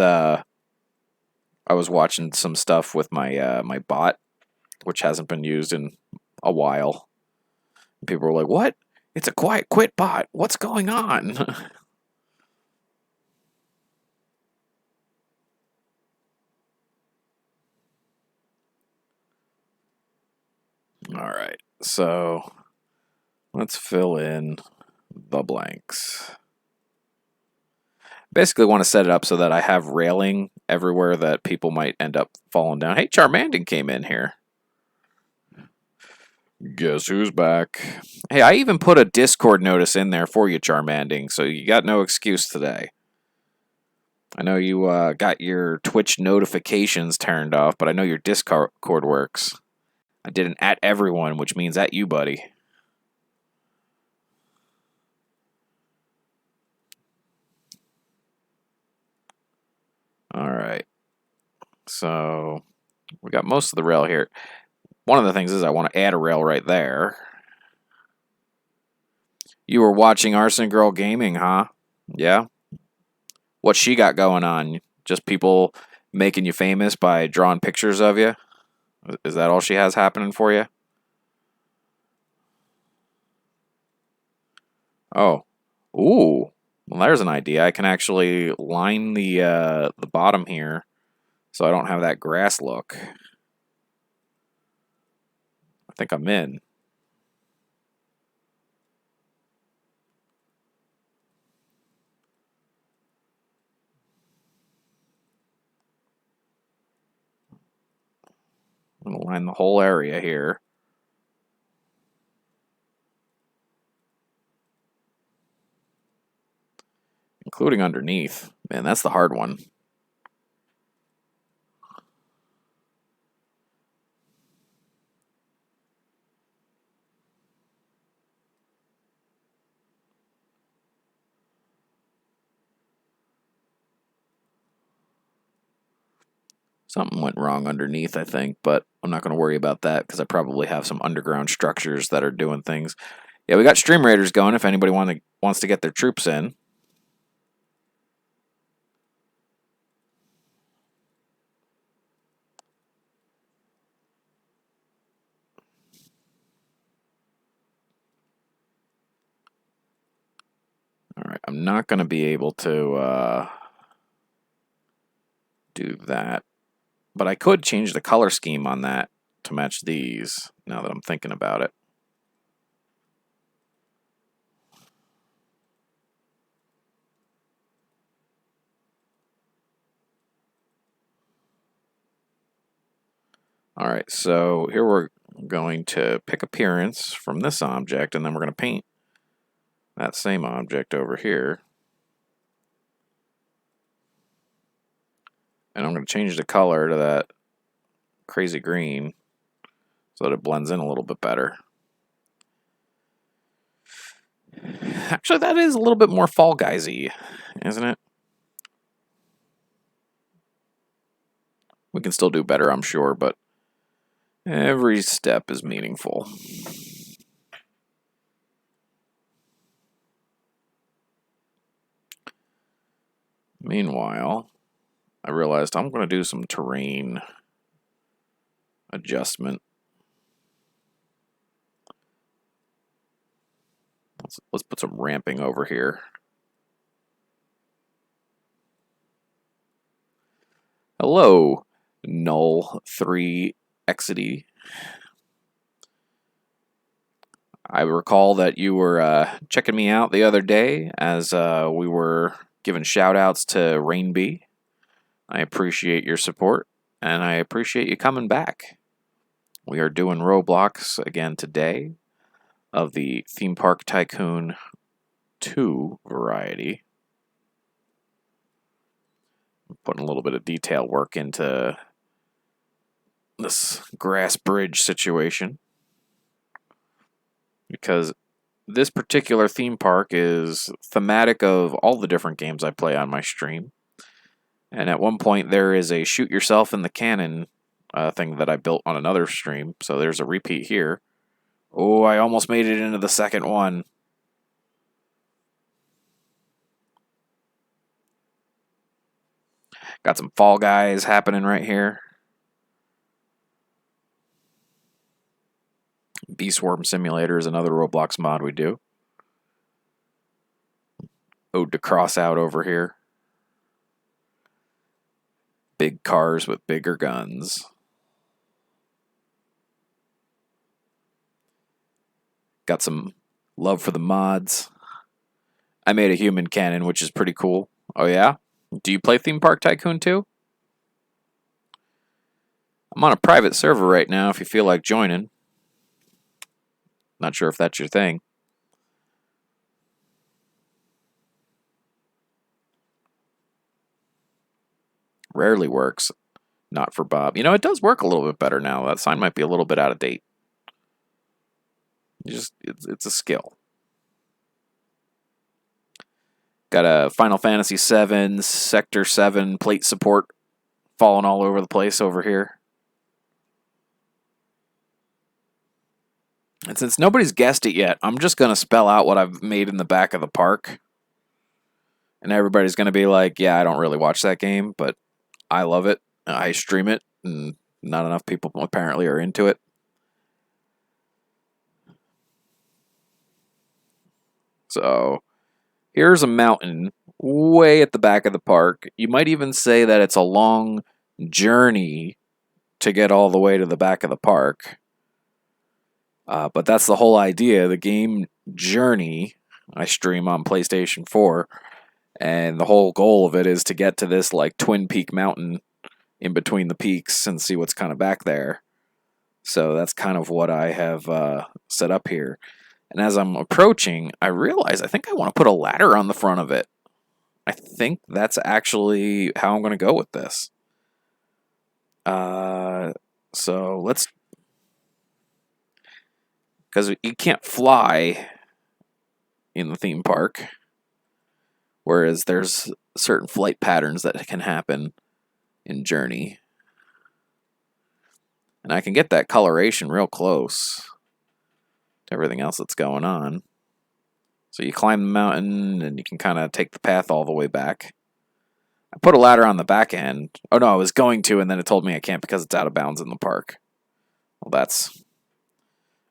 [SPEAKER 1] watching some stuff with my my bot, which hasn't been used in a while. People were like, "What? It's a QuietKwit bot. What's going on?" All right, so let's fill in the blanks. Basically, want to set it up so that I have railing everywhere that people might end up falling down. Hey, Charmanding came in here. Guess who's back? Hey, I even put a Discord notice in there for you, Charmanding, so you got no excuse today. I know you got your Twitch notifications turned off, but I know your Discord works. I did an at everyone, which means at you, buddy. All right. So we got most of the rail here. One of the things is I want to add a rail right there. You were watching Arson Girl Gaming, huh? Yeah? What she got going on? Just people making you famous by drawing pictures of you? Is that all she has happening for you? Oh. Ooh. Well, there's an idea. I can actually line the bottom here so I don't have that grass look. I think I'm in. I'm going to line the whole area here. Including underneath. Man, that's the hard one. Something went wrong underneath, I think, but I'm not going to worry about that because I probably have some underground structures that are doing things. Yeah, we got Stream Raiders going if anybody wants to get their troops in. All right, I'm not going to be able to do that, but I could change the color scheme on that to match these, now that I'm thinking about it. All right, so here we're going to pick appearance from this object, and then we're going to paint that same object over here. And I'm going to change the color to that crazy green so that it blends in a little bit better. Actually, that is a little bit more Fall Guys-y, isn't it? We can still do better, I'm sure, but every step is meaningful. Meanwhile, I realized I'm going to do some terrain adjustment. Let's put some ramping over here. Hello, Null 3 Exidy. I recall that you were checking me out the other day as we were giving shout outs to Rainbee. I appreciate your support, and I appreciate you coming back. We are doing Roblox again today of the Theme Park Tycoon 2 variety. I'm putting a little bit of detail work into this grass bridge situation, because this particular theme park is thematic of all the different games I play on my stream. And at one point there is a shoot yourself in the cannon thing that I built on another stream, so there's a repeat here. Oh, I almost made it into the second one. Got some Fall Guys happening right here. Bee Swarm Simulator is another Roblox mod we do. Ode to Cross Out over here. Big cars with bigger guns. Got some love for the mods. I made a human cannon, which is pretty cool. Oh yeah? Do you play Theme Park Tycoon 2? I'm on a private server right now if you feel like joining. Not sure if that's your thing. Rarely works. Not for Bob. You know, it does work a little bit better now. That sign might be a little bit out of date. It's a skill. Got a Final Fantasy VII, Sector 7 plate support falling all over the place over here. And since nobody's guessed it yet, I'm just going to spell out what I've made in the back of the park. And everybody's going to be like, yeah, I don't really watch that game, but I love it. I stream it, and not enough people apparently are into it. So here's a mountain way at the back of the park. You might even say that it's a long journey to get all the way to the back of the park. But that's the whole idea. The game Journey, I stream on PlayStation 4, and the whole goal of it is to get to this like twin peak mountain in between the peaks and see what's kind of back there. So that's kind of what I have set up here. And as I'm approaching, I realize I think I want to put a ladder on the front of it. I think that's actually how I'm going to go with this. So let's... Because you can't fly in the theme park, whereas there's certain flight patterns that can happen in Journey. And I can get that coloration real close to everything else that's going on. So you climb the mountain, and you can kind of take the path all the way back. I put a ladder on the back end. Oh no, I was going to, and then it told me I can't because it's out of bounds in the park. Well, that's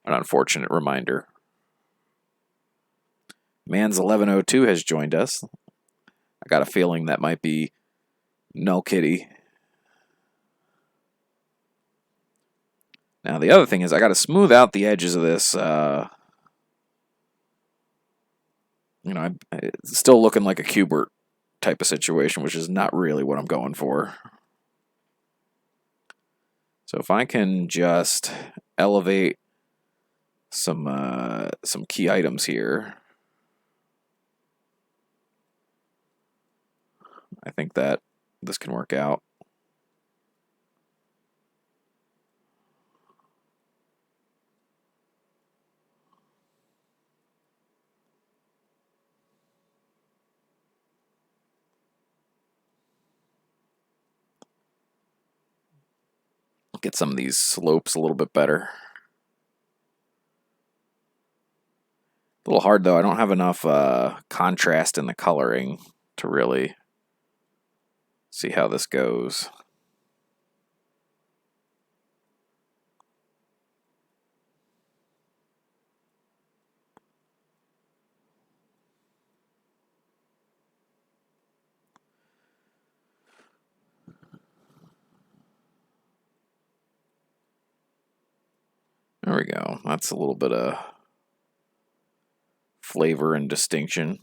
[SPEAKER 1] an unfortunate reminder. Man's 1102 has joined us. I got a feeling that might be No Kitty. Now, the other thing is I got to smooth out the edges of this. It's still looking like a Cubert type of situation, which is not really what I'm going for. So if I can just elevate some key items here, I think that this can work out. Get some of these slopes a little bit better. A little hard though, I don't have enough contrast in the coloring to really see how this goes. There we go. That's a little bit of flavor and distinction.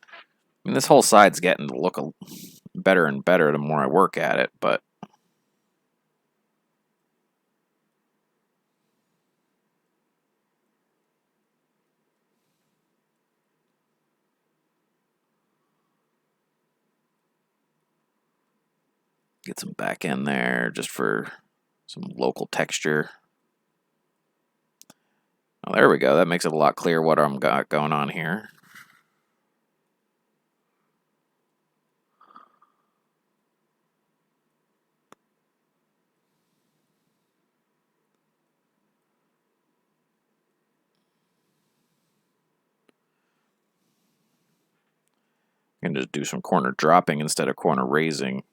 [SPEAKER 1] I mean, this whole side's getting to look better and better the more I work at it, but get some back end there just for some local texture. Oh, there we go. That makes it a lot clearer what I'm got going on here. I can just do some corner dropping instead of corner raising.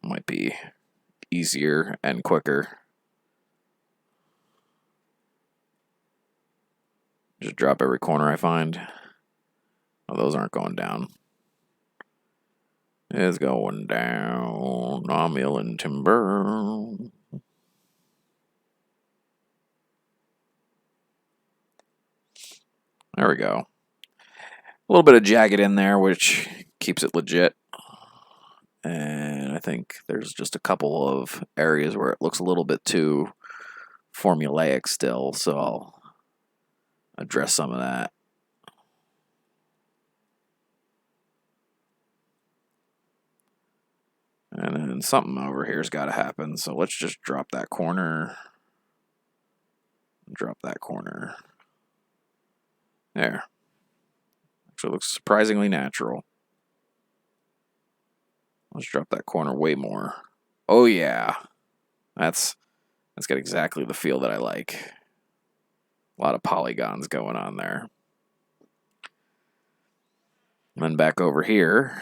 [SPEAKER 1] Might be easier and quicker. Just drop every corner I find. Oh, those aren't going down. It's going down. I'm milling timber. There we go. A little bit of jagged in there, which keeps it legit. And I think there's just a couple of areas where it looks a little bit too formulaic still, so I'll address some of that. And then something over here's got to happen, so let's just drop that corner. Drop that corner. There. Actually looks surprisingly natural. Let's drop that corner way more. Oh yeah. That's got exactly the feel that I like. A lot of polygons going on there. And then back over here,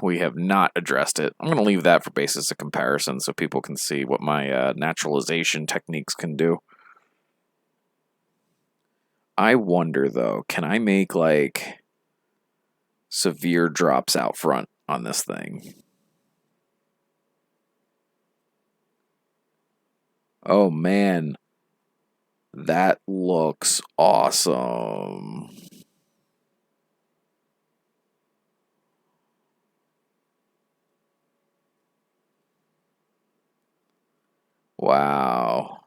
[SPEAKER 1] we have not addressed it. I'm going to leave that for basis of comparison so people can see what my naturalization techniques can do. I wonder, though, can I make, like, severe drops out front on this thing? Oh, man. That looks awesome. Wow.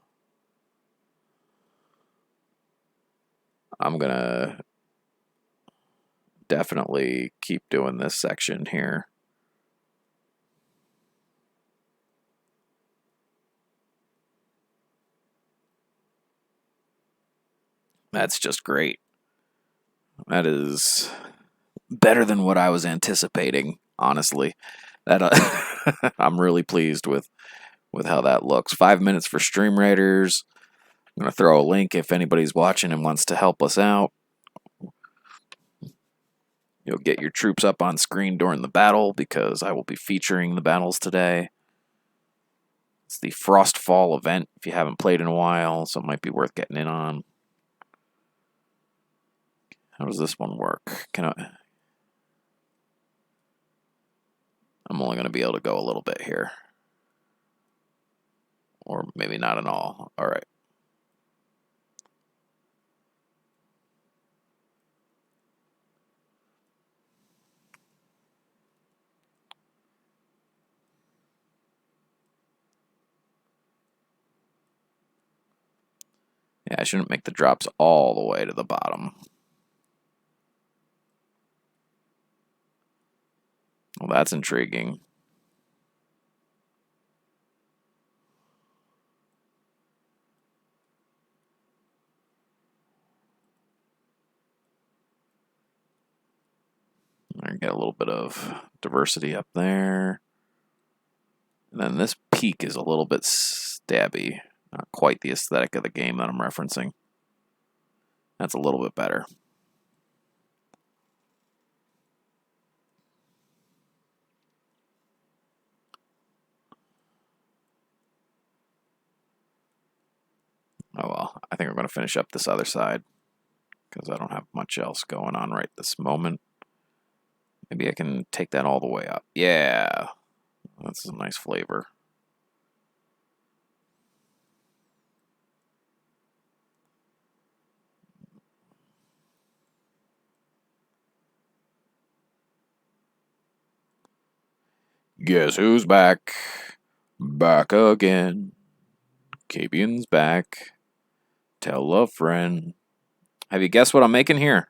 [SPEAKER 1] I'm gonna definitely keep doing this section here. That's just great. That is better than what I was anticipating, honestly. That I'm really pleased with how that looks. 5 minutes for stream raiders. I'm going to throw a link if anybody's watching and wants to help us out. You'll get your troops up on screen during the battle because I will be featuring the battles today. It's the Frostfall event if you haven't played in a while, so it might be worth getting in on. How does this one work? I'm only going to be able to go a little bit here. Or maybe not at all. All right. Yeah, I shouldn't make the drops all the way to the bottom. Well, that's intriguing. I get a little bit of diversity up there. And then this peak is a little bit stabby. Not quite the aesthetic of the game that I'm referencing. That's a little bit better. Oh well, I think we're going to finish up this other side because I don't have much else going on right this moment. Maybe I can take that all the way up. Yeah, that's a nice flavor. Guess who's back? Back again. Cabian's back. Tell a friend. Have you guessed what I'm making here?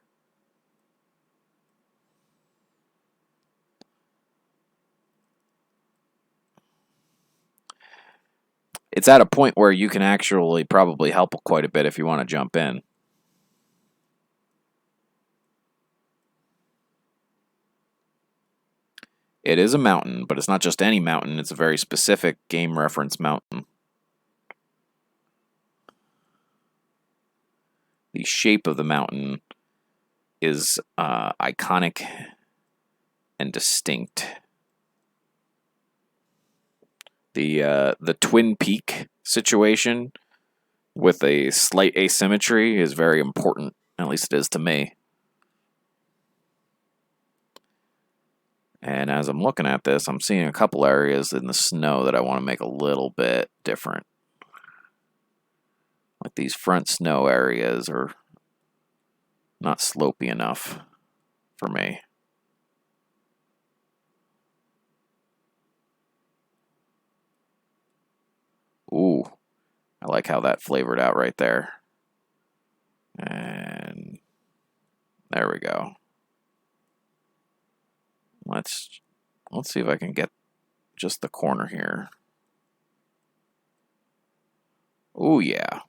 [SPEAKER 1] It's at a point where you can actually probably help quite a bit if you want to jump in. It is a mountain, but it's not just any mountain. It's a very specific game reference mountain. The shape of the mountain is iconic and distinct. The Twin Peak situation with a slight asymmetry is very important. At least it is to me. And as I'm looking at this, I'm seeing a couple areas in the snow that I want to make a little bit different. Like these front snow areas are not slopey enough for me. Ooh, I like how that flavored out right there. And there we go. Let's see if I can get just the corner here. Ooh, yeah.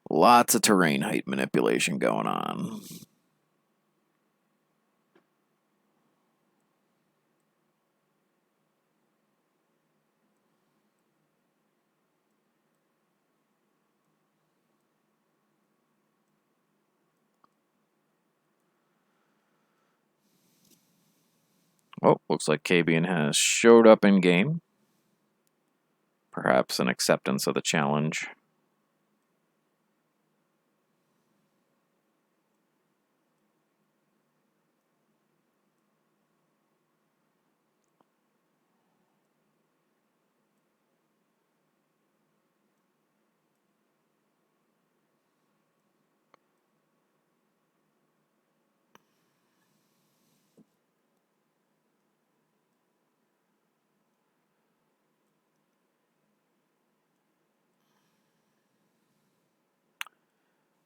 [SPEAKER 1] Lots of terrain height manipulation going on. Oh, looks like Cabian has showed up in game. Perhaps an acceptance of the challenge.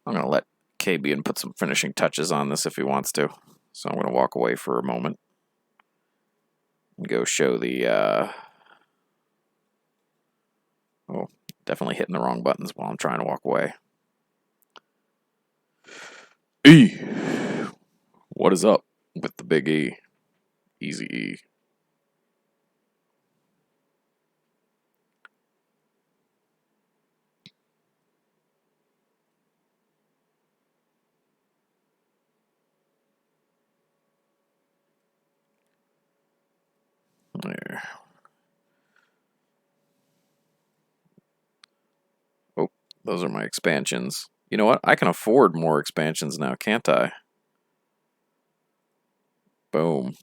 [SPEAKER 1] I'm going to let Cabian put some finishing touches on this if he wants to. So I'm going to walk away for a moment and go show the... oh, Definitely hitting the wrong buttons while I'm trying to walk away. E. What is up with the big E? Easy E. There. Oh, those are my expansions. You know what? I can afford more expansions now, can't I? Boom.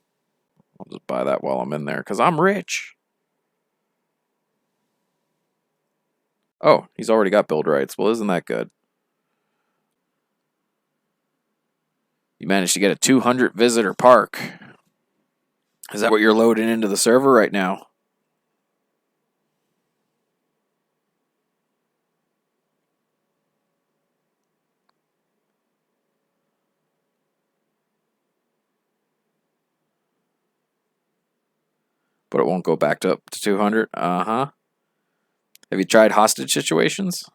[SPEAKER 1] I'll just buy that while I'm in there, because I'm rich. Oh, he's already got build rights. Well, isn't that good? You managed to get a 200 visitor park. Is that what you're loading into the server right now? But it won't go back to up to 200? Uh-huh. Have you tried hostage situations?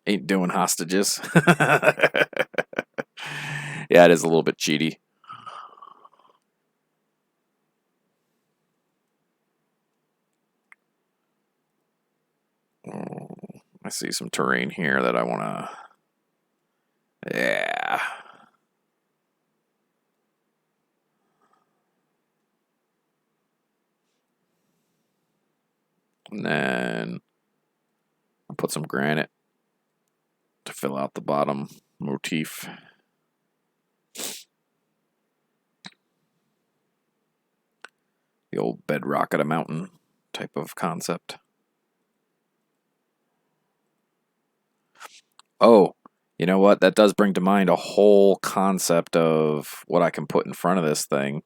[SPEAKER 1] Ain't doing hostages. Yeah, it is a little bit cheaty. Oh, I see some terrain here that I want to... Yeah. And then I'll put some granite to fill out the bottom motif. The old bedrock at a mountain type of concept. Oh, you know what? That does bring to mind a whole concept of what I can put in front of this thing.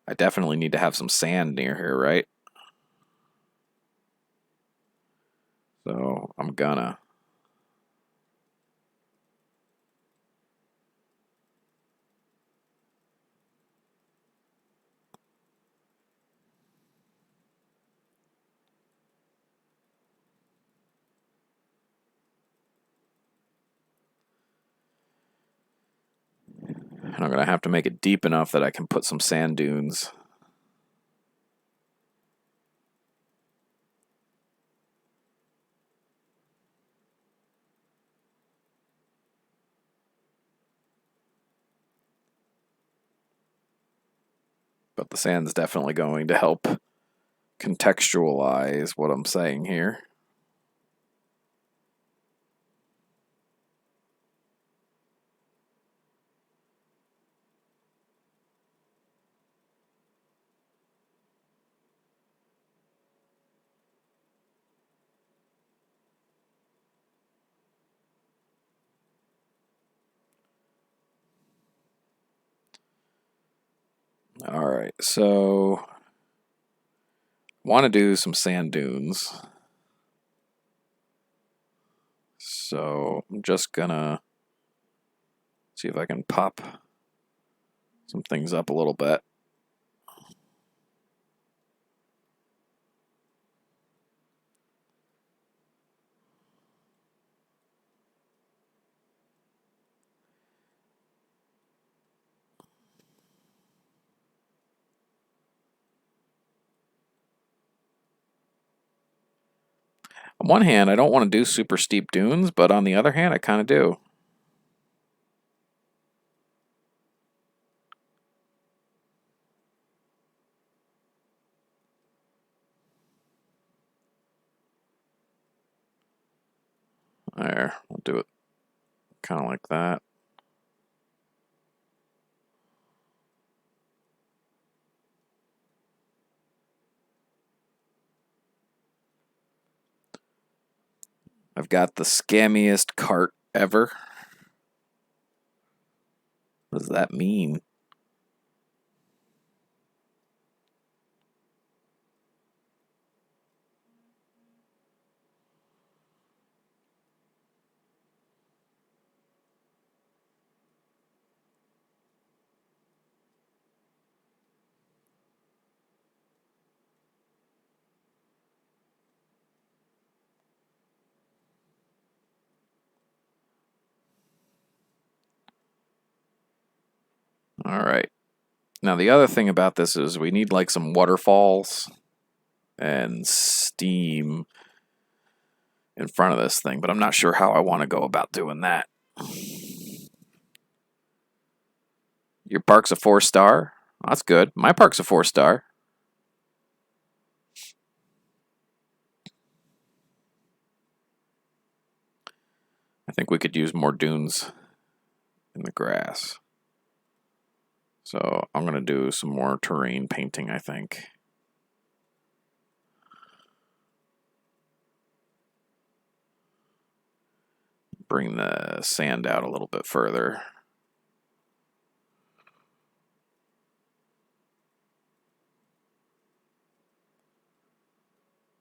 [SPEAKER 1] I definitely need to have some sand near here, right? So I'm gonna. And I'm gonna have to make it deep enough that I can put some sand dunes. But the sand's definitely going to help contextualize what I'm saying here. All right, so I want to do some sand dunes. So I'm just gonna see if I can pop some things up a little bit. On one hand, I don't want to do super steep dunes, but on the other hand, I kind of do. There, we'll do it kind of like that. I've got the scammiest cart ever. What does that mean? All right. Now, the other thing about this is we need like some waterfalls and steam in front of this thing, but I'm not sure how I want to go about doing that. Your park's a 4-star? That's good. My park's a 4-star. I think we could use more dunes in the grass. So I'm going to do some more terrain painting, I think. Bring the sand out a little bit further.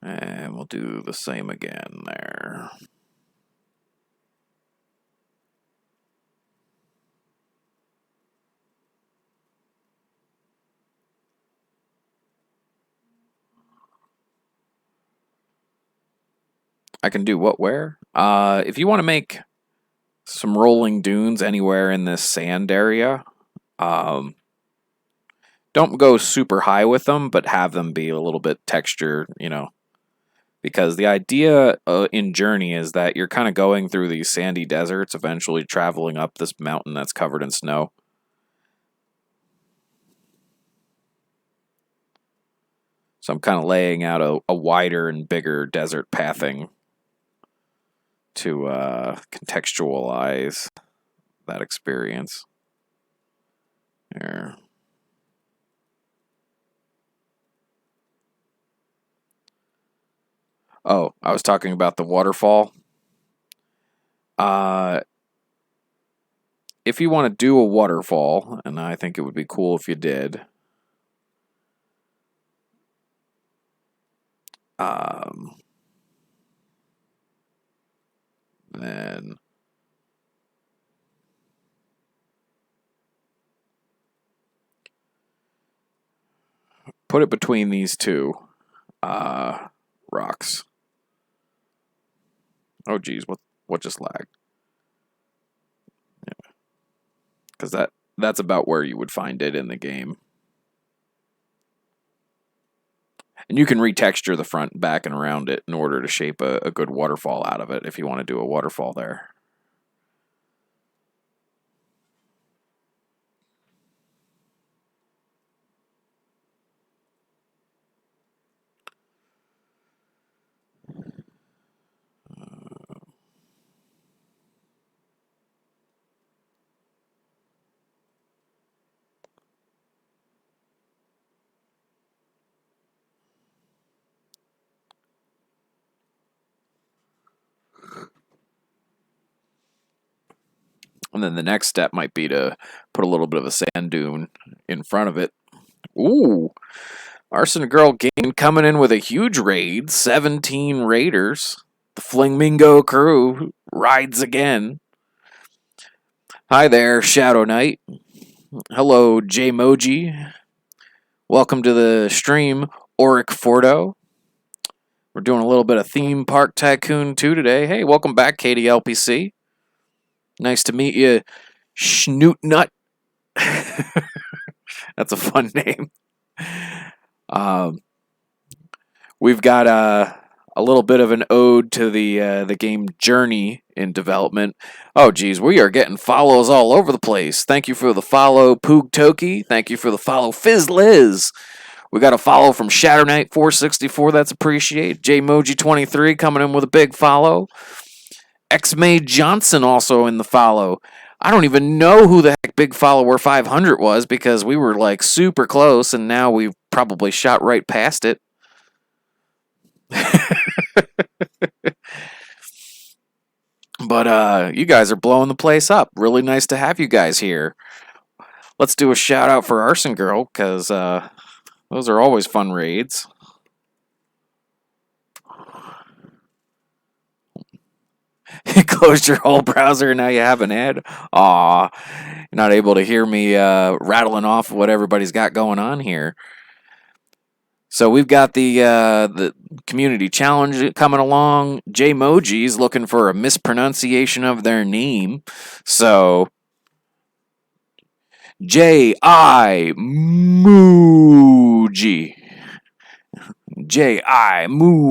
[SPEAKER 1] And we'll do the same again there. I can do what where? If you want to make some rolling dunes anywhere in this sand area, don't go super high with them, but have them be a little bit textured, you know. Because the idea in Journey is that you're kind of going through these sandy deserts, eventually traveling up this mountain that's covered in snow. So I'm kind of laying out a wider and bigger desert pathing to contextualize that experience. There. Oh, I was talking about the waterfall. If you want to do a waterfall, and I think it would be cool if you did, then put it between these two rocks. Oh geez, what just lagged? Yeah, because that's about where you would find it in the game. And you can retexture the front, back, and around it in order to shape a good waterfall out of it if you want to do a waterfall there. And then the next step might be to put a little bit of a sand dune in front of it. Ooh, Arson Girl Game coming in with a huge raid. 17 raiders. The Flamingo crew rides again. Hi there, Shadow Knight. Hello, Jmoji. Welcome to the stream, Auric Fordo. We're doing a little bit of Theme Park Tycoon 2 today. Hey, welcome back, KDLPC. Nice to meet you, Schnootnut. That's a fun name. We've got a little bit of an ode to the game Journey in development. Oh, geez, we are getting follows all over the place. Thank you for the follow, Poog Toki. Thank you for the follow, Fizz Liz. We got a follow from Shadow Knight 464. That's appreciated. Jmoji23 coming in with a big follow. X-May Johnson also in the follow. I don't even know who the heck Big Follower 500 was because we were like super close and now we've probably shot right past it. But you guys are blowing the place up. Really nice to have you guys here. Let's do a shout out for Arson Girl, because those are always fun raids. You closed your whole browser and now you have an ad? Aw, you're not able to hear me rattling off what everybody's got going on here. So we've got the community challenge coming along. Jmoji's looking for a mispronunciation of their name. So J-I-Mooji. J-I-Mooji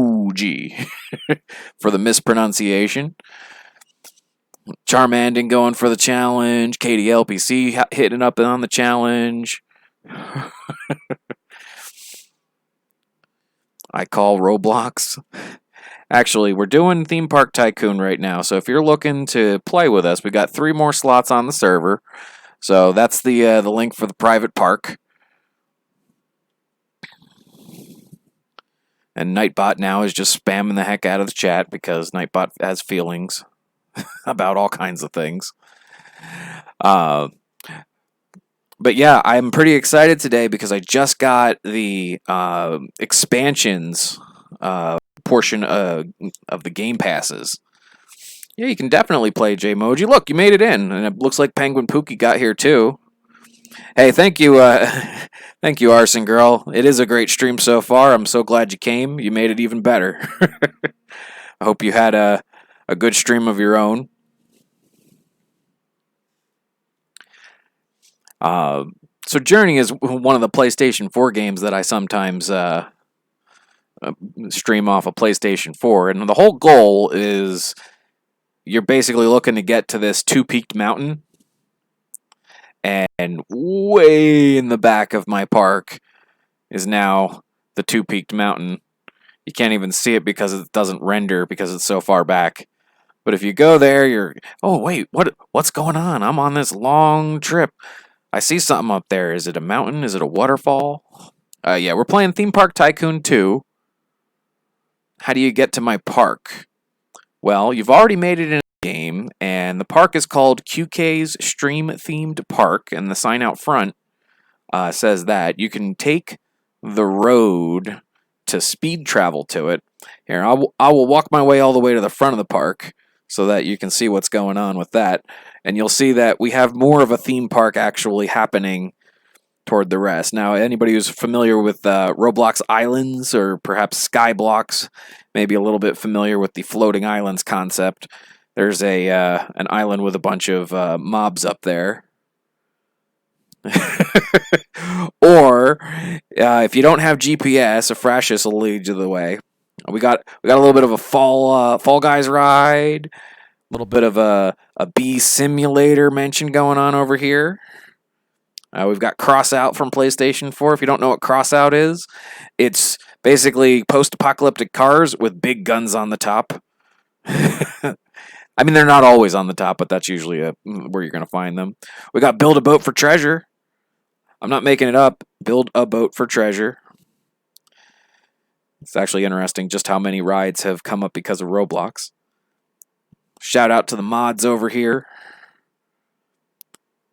[SPEAKER 1] for the mispronunciation. Charmanding going for the challenge. KDLPC hitting up on the challenge. I call Roblox. Actually, we're doing Theme Park Tycoon right now, so if you're looking to play with us, we got 3 more slots on the server. So that's the link for the private park. And Nightbot now is just spamming the heck out of the chat because Nightbot has feelings about all kinds of things. But yeah, I'm pretty excited today because I just got the expansions portion of the game passes. Yeah, you can definitely play Jmoji. Look, you made it in, and it looks like Penguin Pookie got here too. Hey, thank you, thank you, Arson Girl. It is a great stream so far. I'm so glad you came. You made it even better. I hope you had a good stream of your own. So Journey is one of the PlayStation 4 games that I sometimes stream off of PlayStation 4, and the whole goal is you're basically looking to get to this 2-peaked mountain, and way in the back of my park is now the 2-peaked mountain. You can't even see it because it doesn't render because it's so far back. But if you go there, you're... Oh, wait, what's going on? I'm on this long trip. I see something up there. Is it a mountain? Is it a waterfall? Yeah, we're playing Theme Park Tycoon 2. How do you get to my park? Well, you've already made it in the game, and the park is called QK's Stream Themed Park, and the sign out front says that. You can take the road to speed travel to it. Here, I will walk my way all the way to the front of the park so that you can see what's going on with that. And you'll see that we have more of a theme park actually happening toward the rest. Now, anybody who's familiar with Roblox Islands or perhaps Skyblocks may be a little bit familiar with the floating islands concept. There's an island with a bunch of mobs up there. Or if you don't have GPS, a Frashus will lead you the way. We got a little bit of a Fall Guys ride, a little bit of a bee simulator mention going on over here. We've got Crossout from PlayStation 4. If you don't know what Crossout is, it's basically post-apocalyptic cars with big guns on the top. I mean, they're not always on the top, but that's usually where you're going to find them. We got Build a Boat for Treasure. I'm not making it up. Build a Boat for Treasure. It's actually interesting just how many rides have come up because of Roblox. Shout out to the mods over here.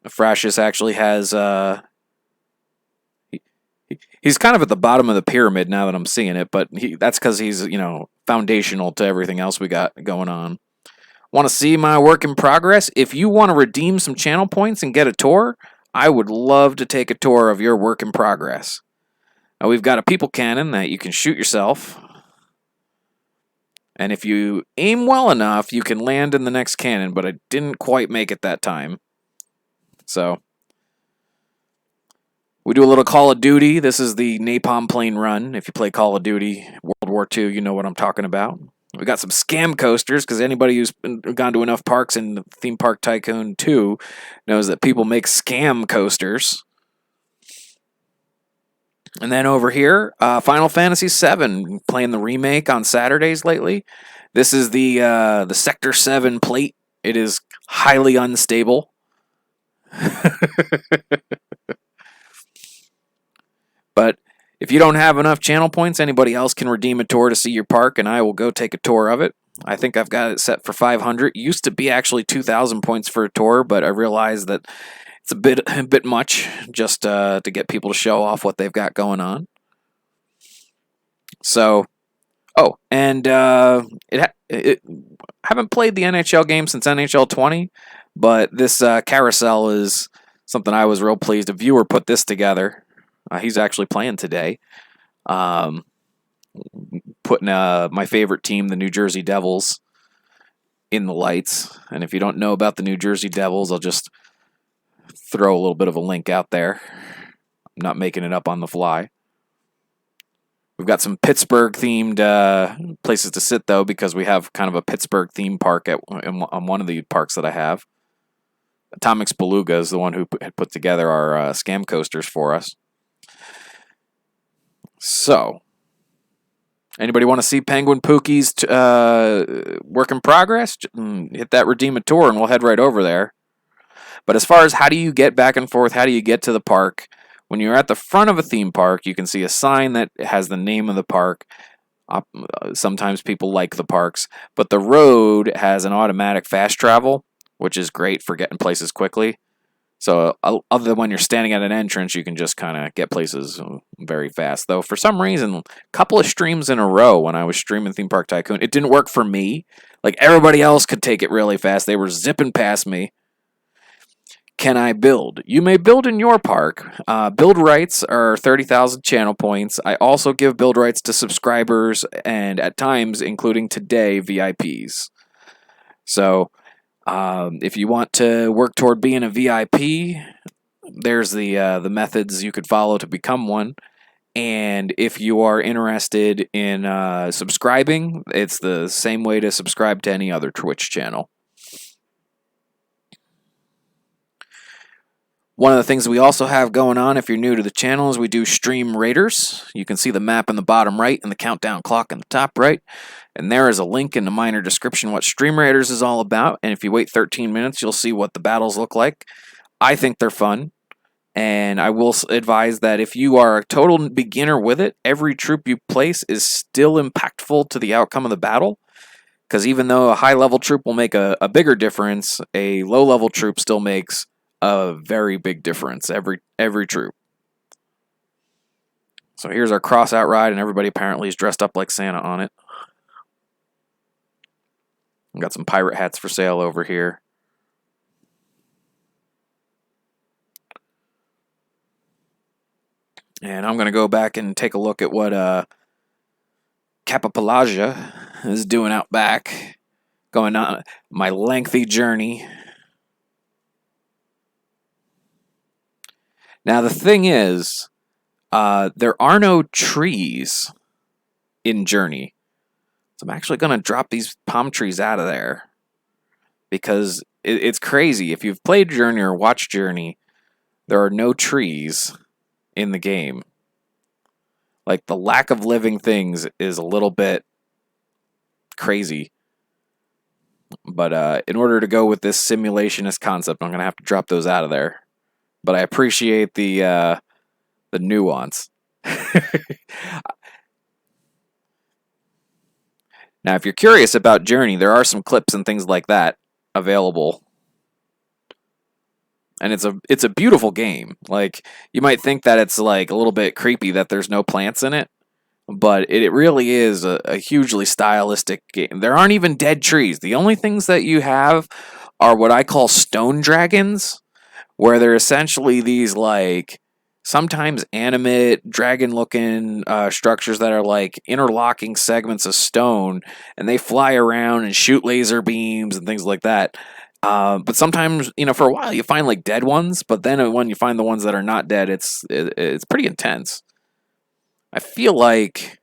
[SPEAKER 1] Frashus actually has... he's kind of at the bottom of the pyramid now that I'm seeing it, but that's because he's, foundational to everything else we got going on. Want to see my work in progress? If you want to redeem some channel points and get a tour, I would love to take a tour of your work in progress. Now, we've got a people cannon that you can shoot yourself. And if you aim well enough, you can land in the next cannon, but I didn't quite make it that time. So, we do a little Call of Duty. This is the Napalm Plane Run. If you play Call of Duty World War II, you know what I'm talking about. We got some scam coasters, because anybody who's gone to enough parks in Theme Park Tycoon 2 knows that people make scam coasters. And then over here, Final Fantasy VII, playing the remake on Saturdays lately. This is the Sector 7 plate. It is highly unstable. But if you don't have enough channel points, anybody else can redeem a tour to see your park, and I will go take a tour of it. I think I've got it set for 500. It used to be actually 2,000 points for a tour, but I realized that it's a bit much just to get people to show off what they've got going on. So, oh, and it haven't played the NHL game since NHL 20, but this carousel is something I was real pleased. A viewer put this together. He's actually playing today. Putting my favorite team, the New Jersey Devils, in the lights. And if you don't know about the New Jersey Devils, I'll just throw a little bit of a link out there. I'm not making it up on the fly. We've got some Pittsburgh-themed places to sit, though, because we have kind of a Pittsburgh theme park on one of the parks that I have. Atomics Beluga is the one who had put together our scam coasters for us. So, anybody want to see Penguin Pookie's work in progress? Hit that Redeem a Tour and we'll head right over there. But as far as how do you get back and forth, how do you get to the park, when you're at the front of a theme park, you can see a sign that has the name of the park. Sometimes people like the parks, but the road has an automatic fast travel, which is great for getting places quickly. So other than when you're standing at an entrance, you can just kind of get places very fast. Though for some reason, a couple of streams in a row when I was streaming Theme Park Tycoon, it didn't work for me. Like everybody else could take it really fast. They were zipping past me. Can I build? You may build in your park. Build rights are 30,000 channel points. I also give build rights to subscribers and at times, including today, VIPs. So if you want to work toward being a VIP, there's the methods you could follow to become one. And if you are interested in subscribing, it's the same way to subscribe to any other Twitch channel. One of the things we also have going on, if you're new to the channel, is we do stream raiders. You can see the map in the bottom right and the countdown clock in the top right. And there is a link in the minor description what Stream Raiders is all about. And if you wait 13 minutes, you'll see what the battles look like. I think they're fun. And I will advise that if you are a total beginner with it, every troop you place is still impactful to the outcome of the battle. Because even though a high-level troop will make a bigger difference, a low-level troop still makes a very big difference every troop. So here's our cross-out ride, and everybody apparently is dressed up like Santa on it. We've got some pirate hats for sale over here. And I'm going to go back and take a look at what Capapalaja is doing out back. Going on my lengthy journey. Now the thing is, there are no trees in Journey. So I'm actually going to drop these palm trees out of there. Because it's crazy. If you've played Journey or watched Journey, there are no trees in the game. Like, the lack of living things is a little bit crazy. But in order to go with this simulationist concept, I'm going to have to drop those out of there. But I appreciate the nuance. Now, if you're curious about Journey, there are some clips and things like that available. And it's a beautiful game. Like, you might think that it's like a little bit creepy that there's no plants in it, but it really is a hugely stylistic game. There aren't even dead trees. The only things that you have are what I call stone dragons, where they're essentially these, like, sometimes animate, dragon-looking structures that are like interlocking segments of stone, and they fly around and shoot laser beams and things like that. But sometimes, for a while you find like dead ones, but then when you find the ones that are not dead, it's pretty intense. I feel like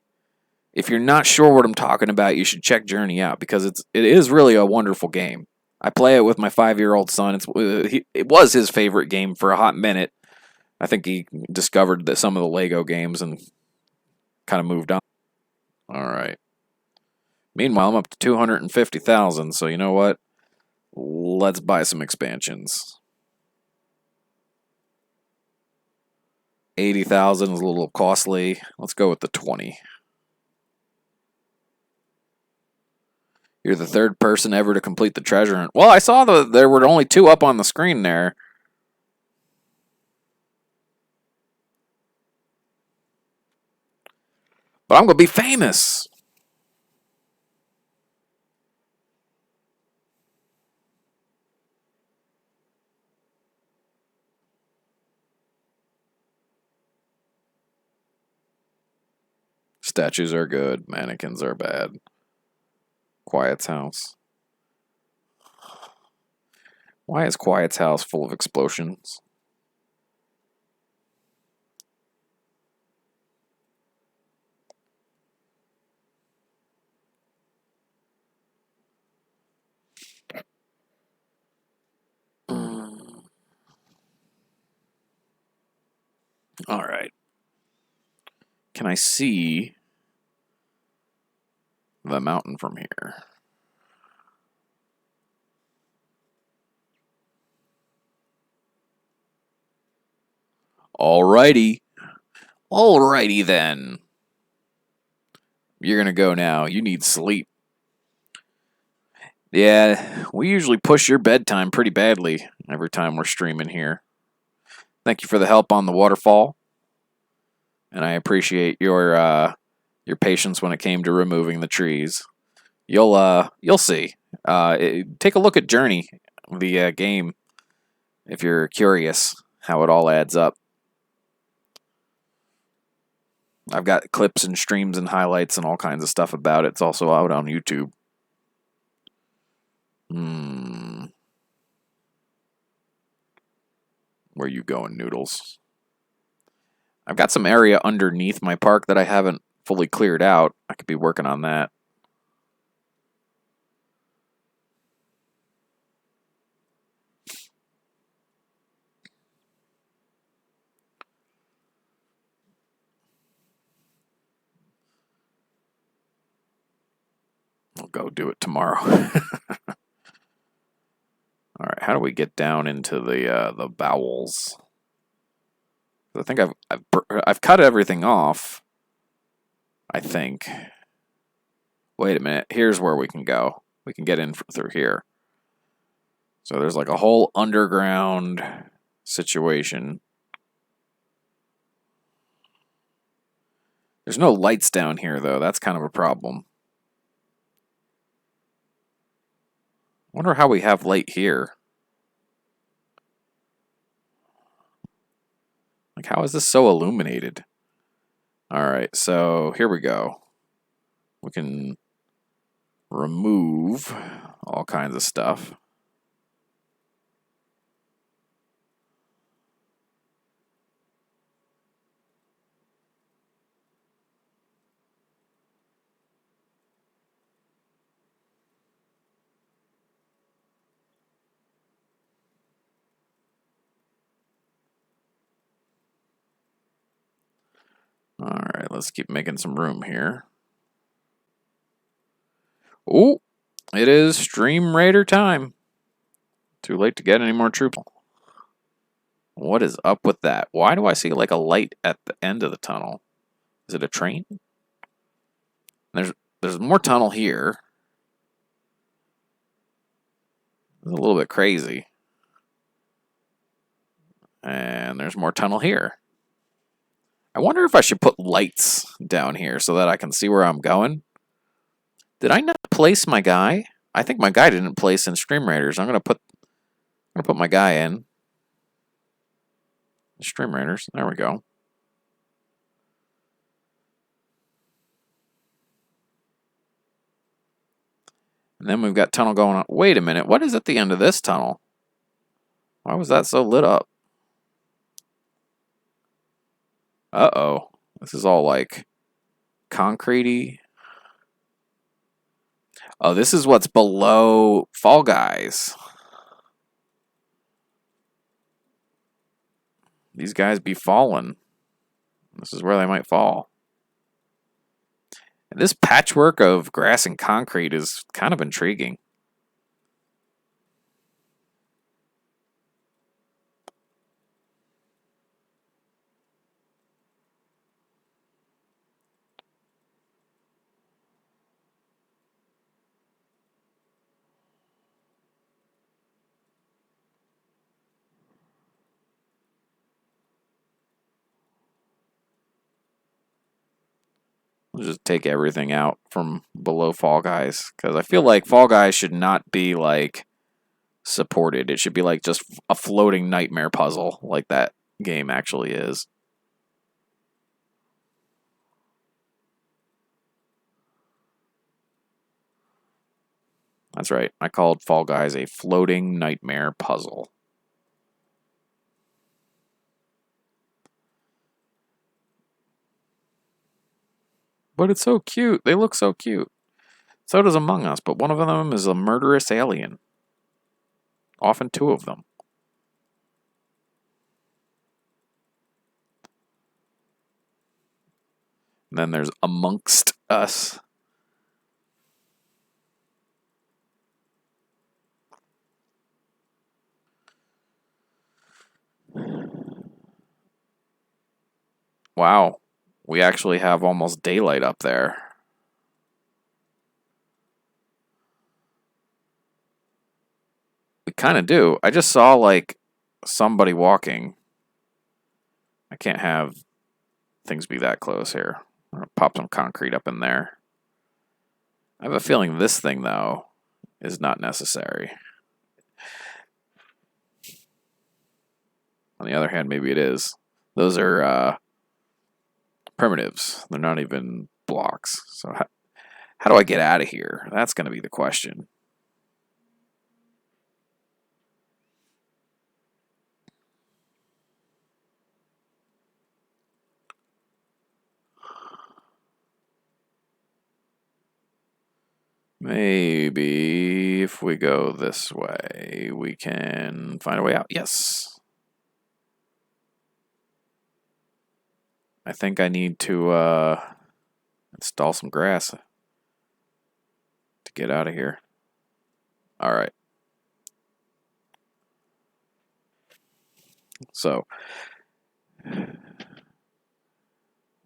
[SPEAKER 1] if you're not sure what I'm talking about, you should check Journey out because it is really a wonderful game. I play it with my 5-year-old son. It was his favorite game for a hot minute. I think he discovered some of the Lego games and kind of moved on. All right. Meanwhile, I'm up to 250,000, so you know what? Let's buy some expansions. 80,000 is a little costly. Let's go with the 20. You're the third person ever to complete the treasure hunt. Well, I saw there were only 2 up on the screen there. But I'm going to be famous. Statues are good. Mannequins are bad. Quiet's house. Why is Quiet's house full of explosions? All right. Can I see the mountain from here? Alrighty. Alrighty then. You're going to go now. You need sleep. Yeah, we usually push your bedtime pretty badly every time we're streaming here. Thank you for the help on the waterfall. And I appreciate your patience when it came to removing the trees. You'll see. Take a look at Journey, the game, if you're curious how it all adds up. I've got clips and streams and highlights and all kinds of stuff about it. It's also out on YouTube. Where you going, Noodles? I've got some area underneath my park that I haven't fully cleared out. I could be working on that. I'll go do it tomorrow. All right, how do we get down into the bowels? I think I've cut everything off. I think. Wait a minute. Here's where we can go. We can get in through here. So there's like a whole underground situation. There's no lights down here, though. That's kind of a problem. I wonder how we have light here. Like, how is this so illuminated? Alright, so here we go. We can remove all kinds of stuff. Alright, let's keep making some room here. Oh, it is Stream Raider time. Too late to get any more troops. What is up with that? Why do I see like a light at the end of the tunnel? Is it a train? There's more tunnel here. It's a little bit crazy. And there's more tunnel here. I wonder if I should put lights down here so that I can see where I'm going. Did I not place my guy? I think my guy didn't place in Stream Raiders. I'm gonna put my guy in Stream Raiders. There we go. And then we've got tunnel going on. Wait a minute. What is at the end of this tunnel? Why was that so lit up? Uh-oh. This is all like concrete-y. Oh, this is what's below Fall Guys. These guys be falling. This is where they might fall. And this patchwork of grass and concrete is kind of intriguing. We'll just take everything out from below Fall Guys, because I feel like Fall Guys should not be like supported. It should be like just a floating nightmare puzzle like that game actually is. That's right. I called Fall Guys a floating nightmare puzzle. But it's so cute. They look so cute. So does Among Us, but one of them is a murderous alien. Often two of them. And then there's Amongst Us. Wow. We actually have almost daylight up there. We kind of do. I just saw, like, somebody walking. I can't have things be that close here. I'm going to pop some concrete up in there. I have a feeling this thing, though, is not necessary. On the other hand, maybe it is. Those are primitives. They're not even blocks. So how do I get out of here? That's going to be the question. Maybe if we go this way, we can find a way out. Yes. I think I need to install some grass to get out of here. All right. So,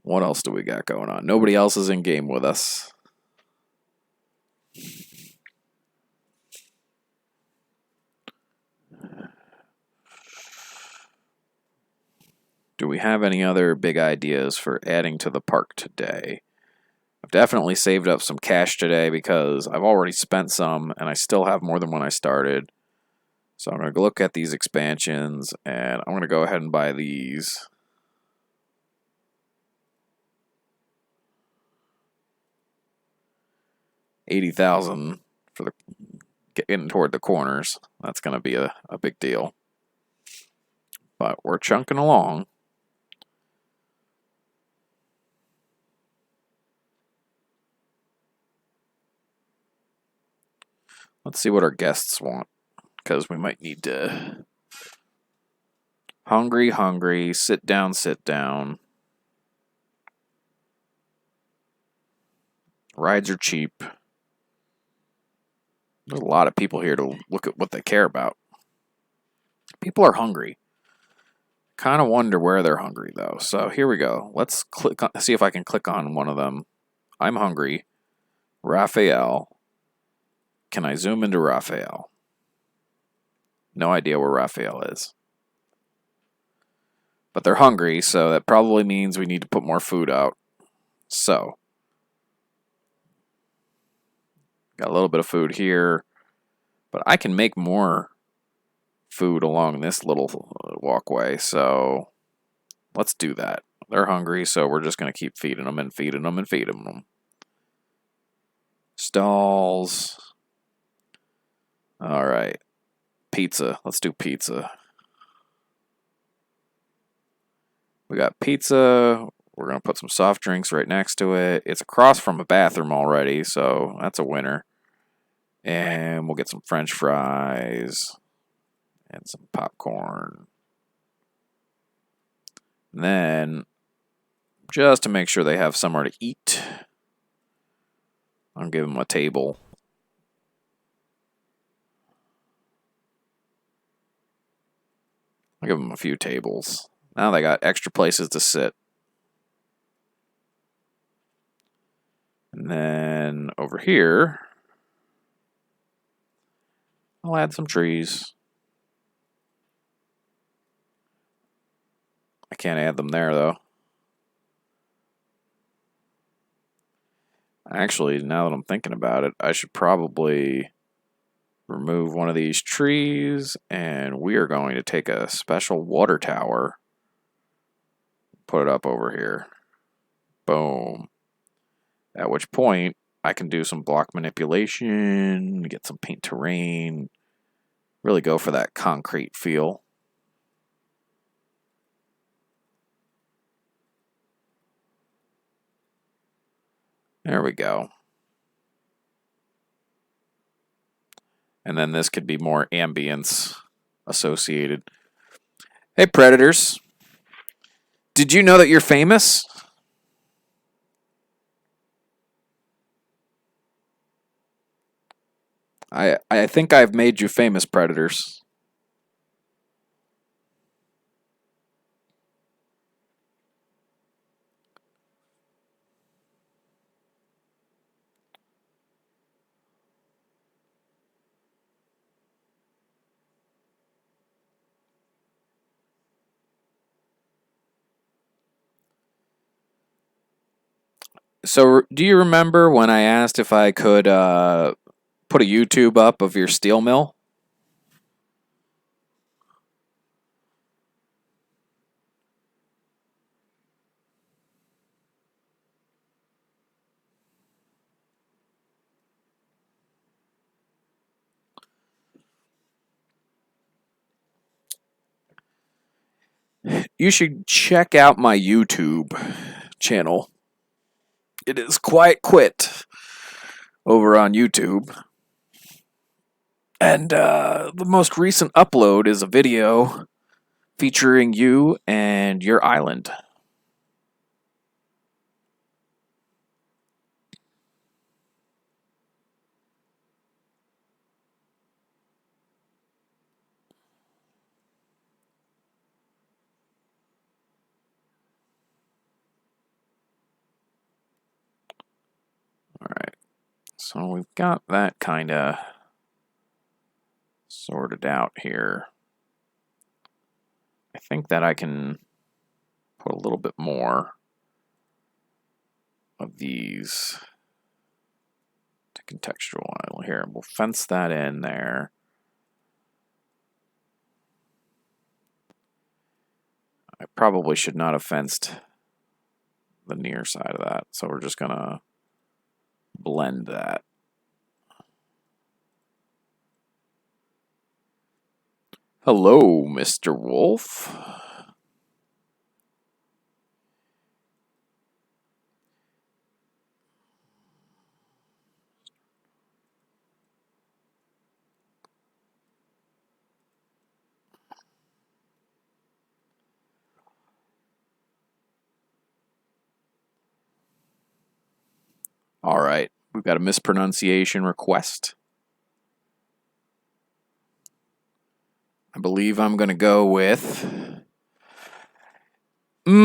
[SPEAKER 1] what else do we got going on? Nobody else is in game with us. Do we have any other big ideas for adding to the park today? I've definitely saved up some cash today because I've already spent some and I still have more than when I started. So I'm going to look at these expansions and I'm going to go ahead and buy these. $80,000 for the getting toward the corners. That's going to be a big deal. But we're chunking along. Let's see what our guests want, because we might need to. Hungry, hungry, sit down, sit down. Rides are cheap. There's a lot of people here to look at what they care about. People are hungry. Kind of wonder where they're hungry, though. So here we go. Let's click on, see if I can click on one of them. I'm hungry. Raphael. Can I zoom into Raphael? No idea where Raphael is. But they're hungry, so that probably means we need to put more food out. So, got a little bit of food here. But I can make more food along this little walkway, so let's do that. They're hungry, so we're just going to keep feeding them and feeding them and feeding them. Stalls. All right. Pizza. Let's do pizza. We got pizza. We're going to put some soft drinks right next to it. It's across from a bathroom already, so that's a winner. And we'll get some French fries and some popcorn. And then, just to make sure they have somewhere to eat, I'll give them a table. I'll give them a few tables. Now they got extra places to sit. And then over here, I'll add some trees. I can't add them there, though. Actually, now that I'm thinking about it, I should probably remove one of these trees, and we are going to take a special water tower, put it up over here. Boom. At which point, I can do some block manipulation, get some paint terrain, really go for that concrete feel. There we go. And then this could be more ambience associated. Hey, Predators. Did you know that you're famous? I think I've made you famous, Predators. So, do you remember when I asked if I could put a YouTube up of your steel mill? You should check out my YouTube channel. It is QuietKwit over on YouTube. And the most recent upload is a video featuring you and your island. Alright, so we've got that kind of sorted out here. I think that I can put a little bit more of these to contextual here. We'll fence that in there. I probably should not have fenced the near side of that, so we're just gonna blend that. Hello, Mr. Wolf. All right, we've got a mispronunciation request. I believe I'm going to go with Merwolf.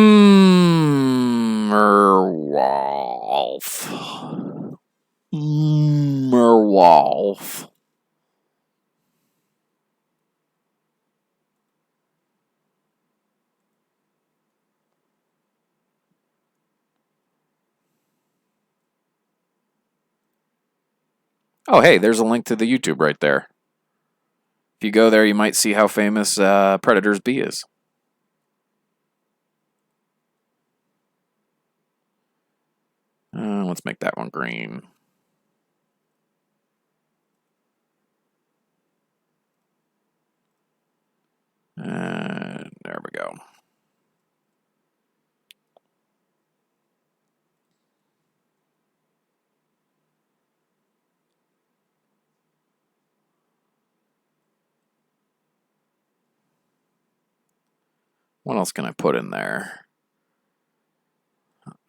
[SPEAKER 1] Merwolf. Oh, hey, there's a link to the YouTube right there. If you go there, you might see how famous Predator's B is. Let's make that one green. And there we go. What else can I put in there?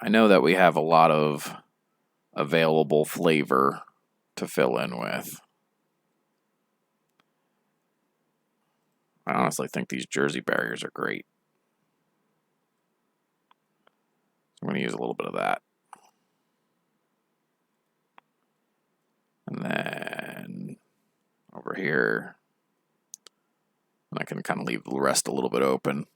[SPEAKER 1] I know that we have a lot of available flavor to fill in with. I honestly think these jersey barriers are great. I'm going to use a little bit of that. And then over here, and I can kind of leave the rest a little bit open.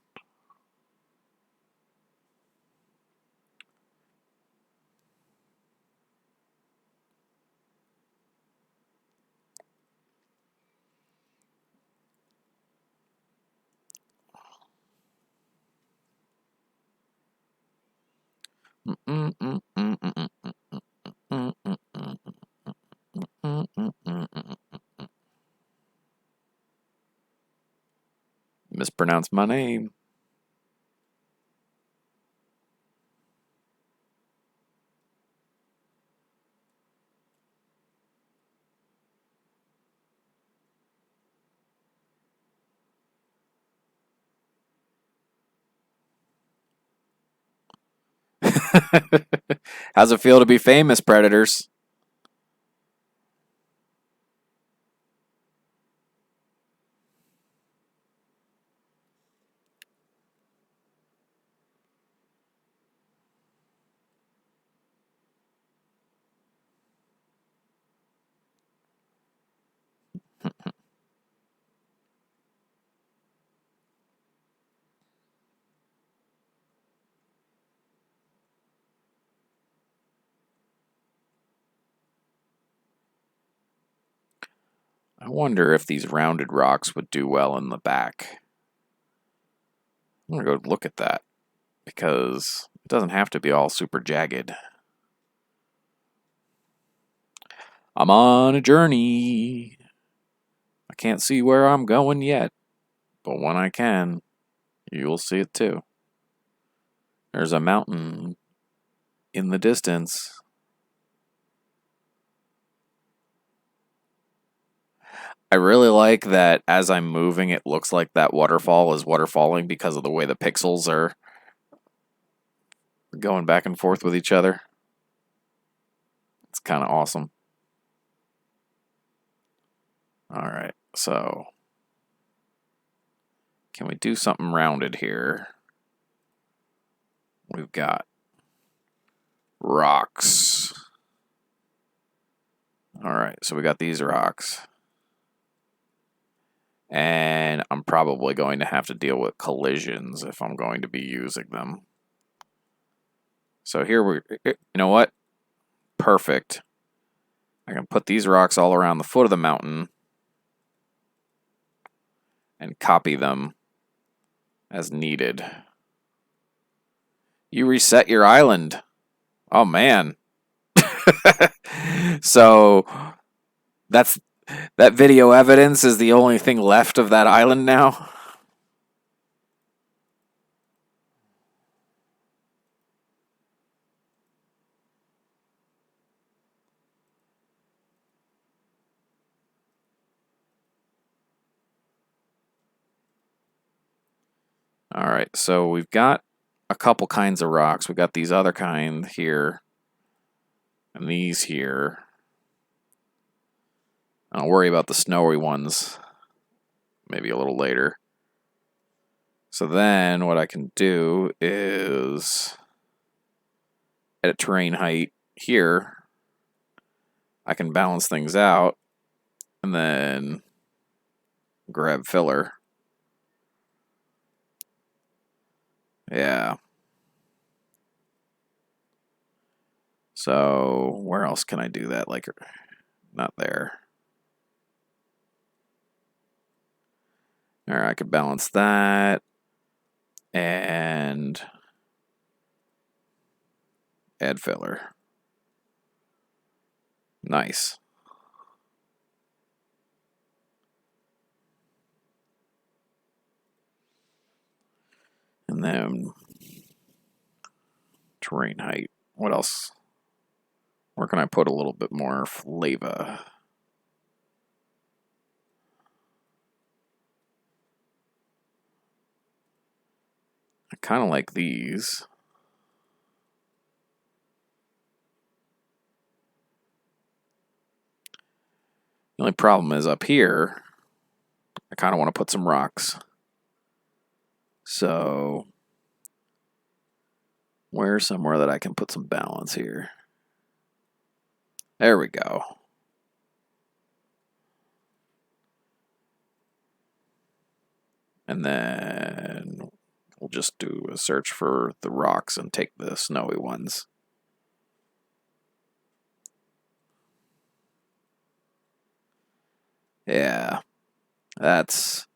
[SPEAKER 1] Mispronounced my name. How's it feel to be famous, Predators? I wonder if these rounded rocks would do well in the back. I'm gonna go look at that because it doesn't have to be all super jagged. I'm on a journey. I can't see where I'm going yet, but when I can, you'll see it too. There's a mountain in the distance. I really like that as I'm moving, it looks like that waterfall is waterfalling because of the way the pixels are going back and forth with each other. It's kind of awesome. All right, so can we do something rounded here? We've got rocks. All right, so we got these rocks. And I'm probably going to have to deal with collisions if I'm going to be using them. So here you know what? Perfect. I can put these rocks all around the foot of the mountain and copy them as needed. You reset your island. Oh man. So that video evidence is the only thing left of that island now. All right, so we've got a couple kinds of rocks. We got these other kind here and these here. I'll worry about the snowy ones maybe a little later. So then what I can do is at terrain height here, I can balance things out and then grab filler. Yeah. So where else can I do that? Like, not there. All right, I could balance that and add filler. Nice. And then terrain height. What else? Where can I put a little bit more flavor? I kind of like these. The only problem is up here, I kind of want to put some rocks. So, where's somewhere that I can put some balance here? There we go. And then we'll just do a search for the rocks and take the snowy ones. Yeah, that's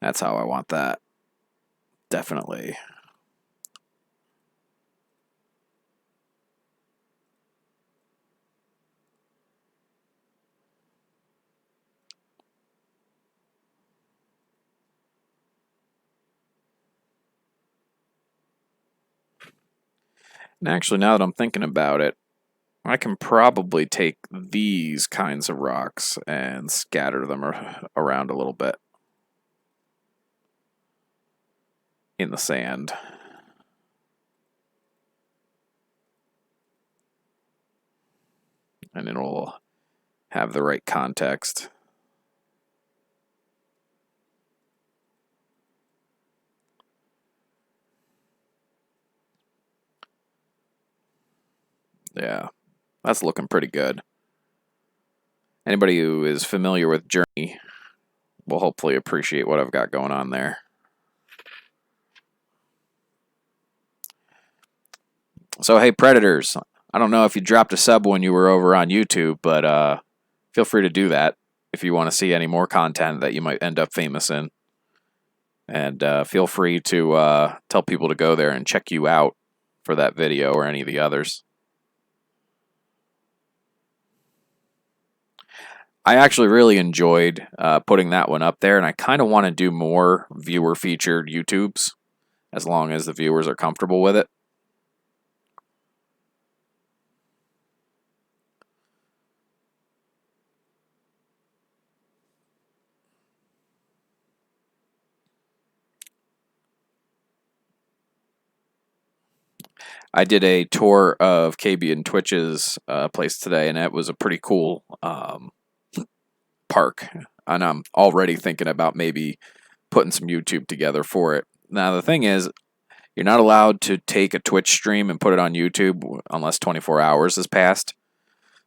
[SPEAKER 1] how I want that. Definitely. And actually, now that I'm thinking about it, I can probably take these kinds of rocks and scatter them around a little bit in the sand. And it'll have the right context. Yeah, that's looking pretty good. Anybody who is familiar with Journey will hopefully appreciate what I've got going on there. So, hey, Predators, I don't know if you dropped a sub when you were over on YouTube, but feel free to do that if you want to see any more content that you might end up famous in. And feel free to tell people to go there and check you out for that video or any of the others. I actually really enjoyed putting that one up there, and I kind of want to do more viewer-featured YouTubes, as long as the viewers are comfortable with it. I did a tour of KB and Twitch's place today, and it was a pretty cool park. And I'm already thinking about maybe putting some YouTube together for it. Now, the thing is, you're not allowed to take a Twitch stream and put it on YouTube unless 24 hours has passed.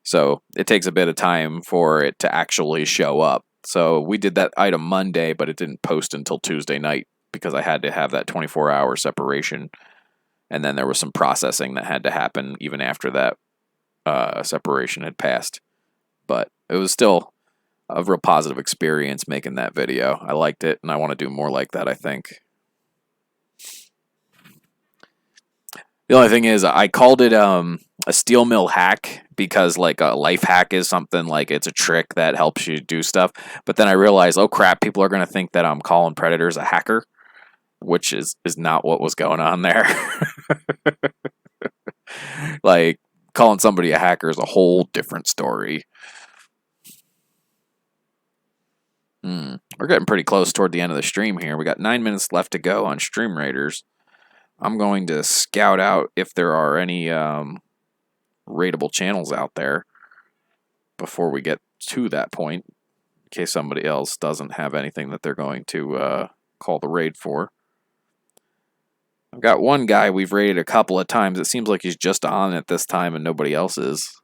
[SPEAKER 1] So it takes a bit of time for it to actually show up. So we did that item Monday, but it didn't post until Tuesday night because I had to have that 24-hour separation. And then there was some processing that had to happen even after that separation had passed. But it was still a real positive experience making that video. I liked it, and I want to do more like that, I think. The only thing is, I called it a steel mill hack because, like, a life hack is something like it's a trick that helps you do stuff. But then I realized, oh crap, people are going to think that I'm calling Predators a hacker, which is not what was going on there. Like, calling somebody a hacker is a whole different story. We're getting pretty close toward the end of the stream here. We got 9 minutes left to go on Stream Raiders. I'm going to scout out if there are any raidable channels out there before we get to that point, in case somebody else doesn't have anything that they're going to call the raid for. I've got one guy we've raided a couple of times. It seems like he's just on at this time and nobody else is.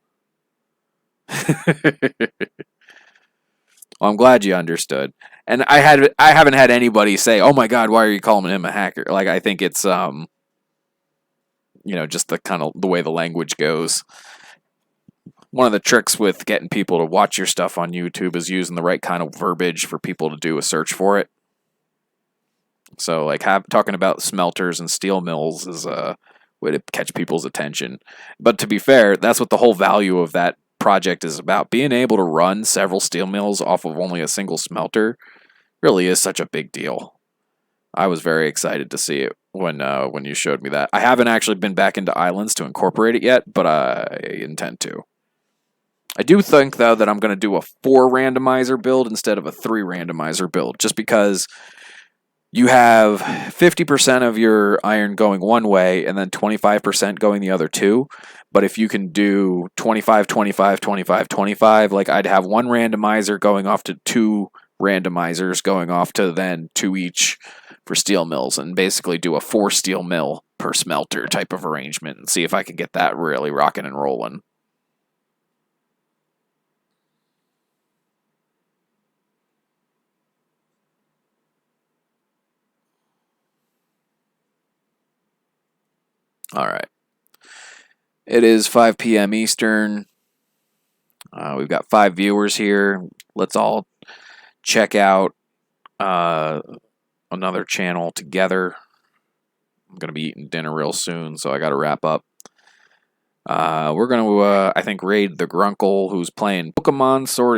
[SPEAKER 1] Well, I'm glad you understood. And I haven't had anybody say, "Oh my God, why are you calling him a hacker?" Like, I think it's just the kind of the way the language goes. One of the tricks with getting people to watch your stuff on YouTube is using the right kind of verbiage for people to do a search for it. So, like, talking about smelters and steel mills is a way to catch people's attention. But to be fair, that's what the whole value of that project is about. Being able to run several steel mills off of only a single smelter really is such a big deal. I was very excited to see it when you showed me that. I haven't actually been back into Islands to incorporate it yet, but I intend to. I do think, though, that I'm going to do a 4 randomizer build instead of a 3 randomizer build, just because you have 50% of your iron going one way and then 25% going the other two. But if you can do 25, 25, 25, 25, like, I'd have 1 randomizer going off to 2 randomizers going off to then 2 each for steel mills, and basically do a 4 steel mill per smelter type of arrangement and see if I can get that really rocking and rolling. All right. It is 5 p.m. Eastern. We've got 5 viewers here. Let's all check out another channel together. I'm going to be eating dinner real soon, so I got to wrap up. We're going to, I think, raid the Grunkle, who's playing Pokemon Sword and